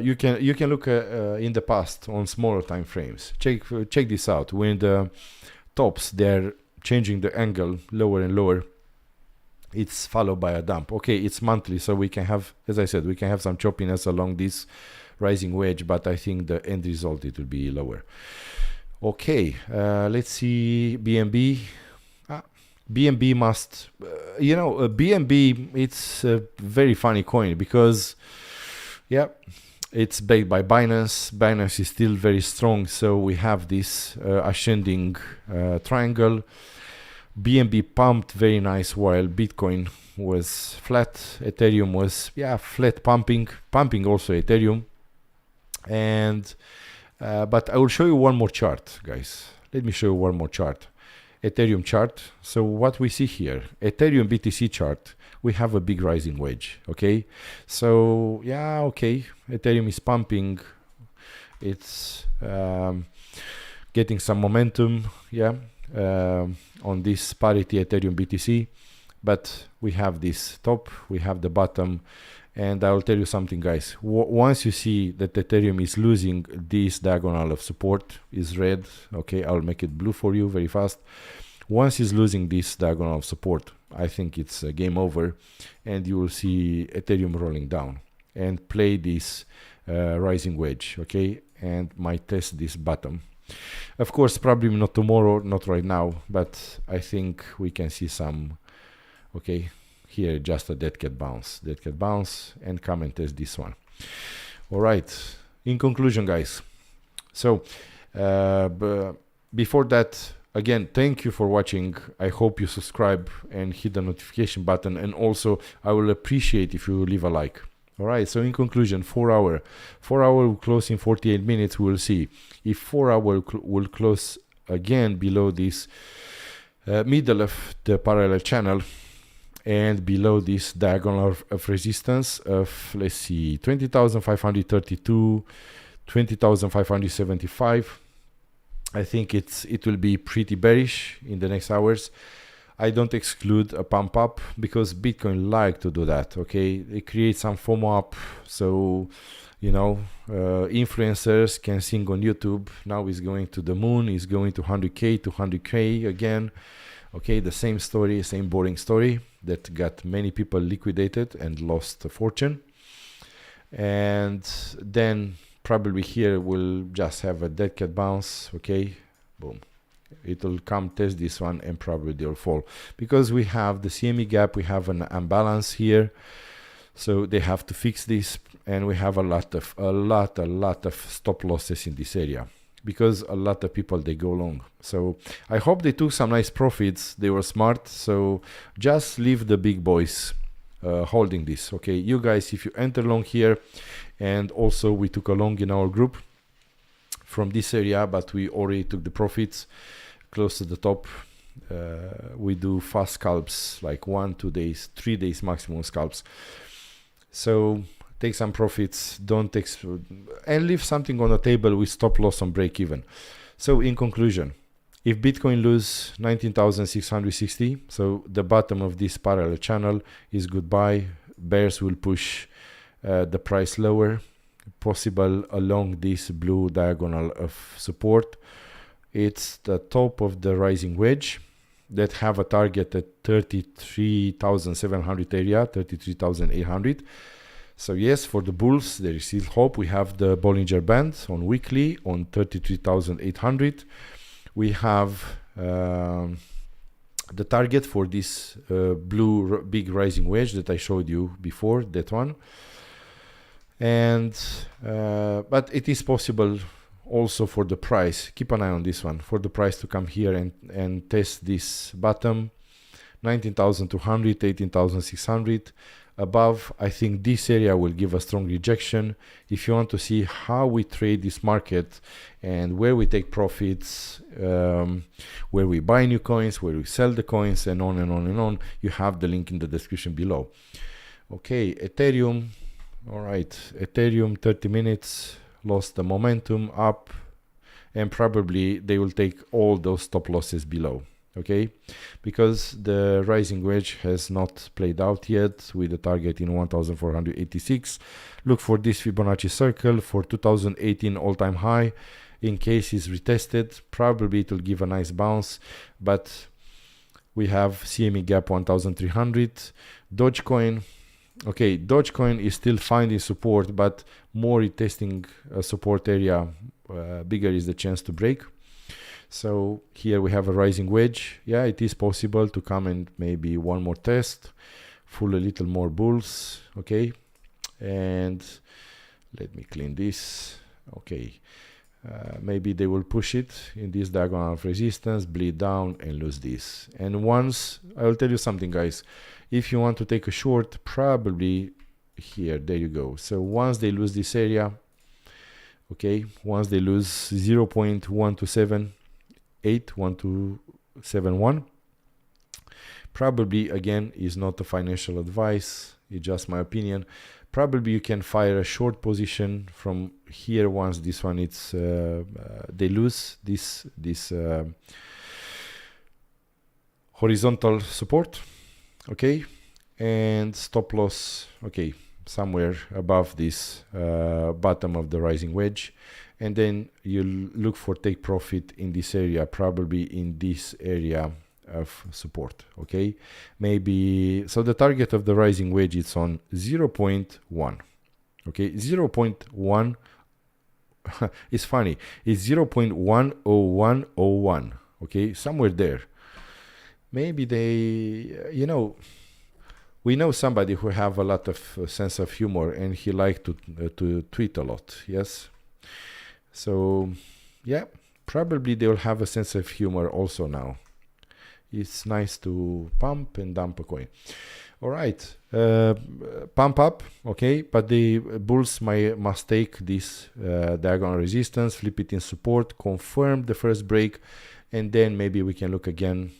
you can look in the past on smaller time frames. Check this out. When the tops, they're changing the angle lower and lower, it's followed by a dump. Okay, it's monthly, so we can have, as I said, we can have some choppiness along this rising wedge, but I think the end result, it will be lower. Okay, let's see BNB. BNB must, BNB, it's a very funny coin because, yeah, it's backed by Binance. Binance is still very strong, so we have this ascending triangle. BNB pumped very nice while Bitcoin was flat. Ethereum was, flat pumping also Ethereum. And, but I will show you one more chart, guys. Let me show you one more chart. Ethereum chart. So what we see here, Ethereum BTC chart, we have a big rising wedge. Okay. So Ethereum is pumping. It's getting some momentum. On this parity Ethereum BTC, but we have this top, we have the bottom, and I'll tell you something, guys. Once you see that Ethereum is losing this diagonal of support, is red, okay, I'll make it blue for you very fast. Once it's losing this diagonal of support, I think it's a game over, and you will see Ethereum rolling down and play this rising wedge, okay, and might test this bottom. Of course, probably not tomorrow, not right now, but I think we can see some, okay, here just a dead cat bounce, and come and test this one. All right, in conclusion, guys, so before that, again, thank you for watching. I hope you subscribe and hit the notification button, and also I will appreciate if you leave a like. All right, so in conclusion, 4 hour will close in 48 minutes. We will see if 4 hour will close again below this middle of the parallel channel and below this diagonal of resistance of, let's see, 20,532, 20,575. I think it will be pretty bearish in the next hours. I don't exclude a pump up because Bitcoin like to do that. Okay, they create some FOMO up, so influencers can sing on YouTube. Now he's going to the moon. He's going to 100K again. Okay, the same story, same boring story that got many people liquidated and lost a fortune. And then probably here we'll just have a dead cat bounce. Okay, boom. It will come test this one and probably they'll fall because we have the CME gap, we have an imbalance here, so they have to fix this, and we have a lot of stop losses in this area because a lot of people, they go long. So I hope they took some nice profits. They were smart, so just leave the big boys holding this. Okay, you guys, if you enter long here, and also we took a long in our group from this area, but we already took the profits close to the top. We do fast scalps, like 1, 2 days, 3 days maximum scalps. So take some profits, and leave something on the table with stop loss on break even. So in conclusion, if Bitcoin lose 19,660, so the bottom of this parallel channel is goodbye. Bears will push the price lower, possible along this blue diagonal of support. It's the top of the rising wedge that have a target at 33,700 area, 33,800. So yes, for the bulls, there is still hope. We have the Bollinger Band on weekly on 33,800. We have the target for this blue big rising wedge that I showed you before, that one. And but it is possible also for the price. Keep an eye on this one, for the price to come here and test this bottom, 19,200, 18,600. Above, I think this area will give a strong rejection. If you want to see how we trade this market and where we take profits, where we buy new coins, where we sell the coins, and on and on and on, you have the link in the description below. Okay, Ethereum. All right, Ethereum 30 minutes, lost the momentum up, and probably they will take all those stop losses below. Okay, because the rising wedge has not played out yet with the target in 1486. Look for this Fibonacci circle for 2018 all-time high. In case it's retested, probably it will give a nice bounce, but we have CME gap 1300. Dogecoin. Okay, Dogecoin is still finding support, but more retesting a support area, bigger is the chance to break. So here we have a rising wedge. Yeah, it is possible to come and maybe one more test, full a little more bulls. Okay, and let me clean this. Okay, maybe they will push it in this diagonal of resistance, bleed down and lose this. And once, I will tell you something, guys, if you want to take a short, probably here, there you go. So once they lose this area, okay, once they lose 0.127, 1271, probably again is not a financial advice, it's just my opinion. Probably you can fire a short position from here once this one it's they lose this horizontal support, okay, and stop loss, okay, somewhere above this bottom of the rising wedge. And then you look for take profit in this area, probably in this area of support. Okay, maybe so the target of the rising wedge is on 0.1. Okay, 0.1 it's funny, it's 0.10101. Okay, somewhere there. Maybe they, you know, we know somebody who have a lot of sense of humor and he like to tweet a lot. Yes. So, yeah, probably they will have a sense of humor also now. It's nice to pump and dump a coin. All right, pump up, okay, but the bulls must take this diagonal resistance, flip it in support, confirm the first break, and then maybe we can look again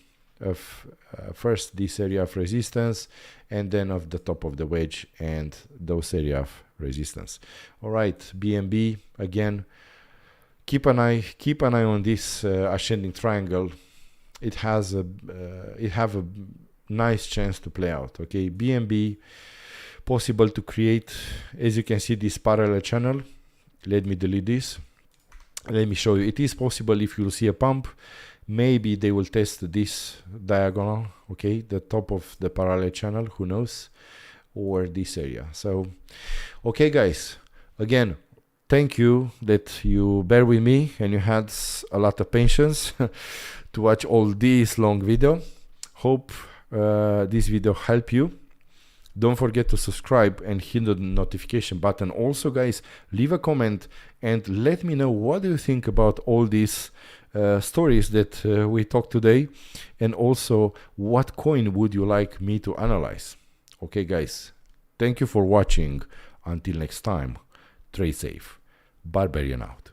of first this area of resistance, and then of the top of the wedge and those area of resistance. All right, BNB again. Keep an eye on this ascending triangle. It have a nice chance to play out. Okay, BNB possible to create, as you can see, this parallel channel. Let me delete this. Let me show you. It is possible if you see a pump. Maybe they will test this diagonal. Okay, the top of the parallel channel. Who knows? Or this area. So, okay, guys. Again, thank you that you bear with me and you had a lot of patience to watch all this long video. Hope this video helped you. Don't forget to subscribe and hit the notification button. Also, guys, leave a comment and let me know what do you think about all these stories that we talked today, and also what coin would you like me to analyze. Okay, guys, thank you for watching. Until next time, trade safe. Barbarian out.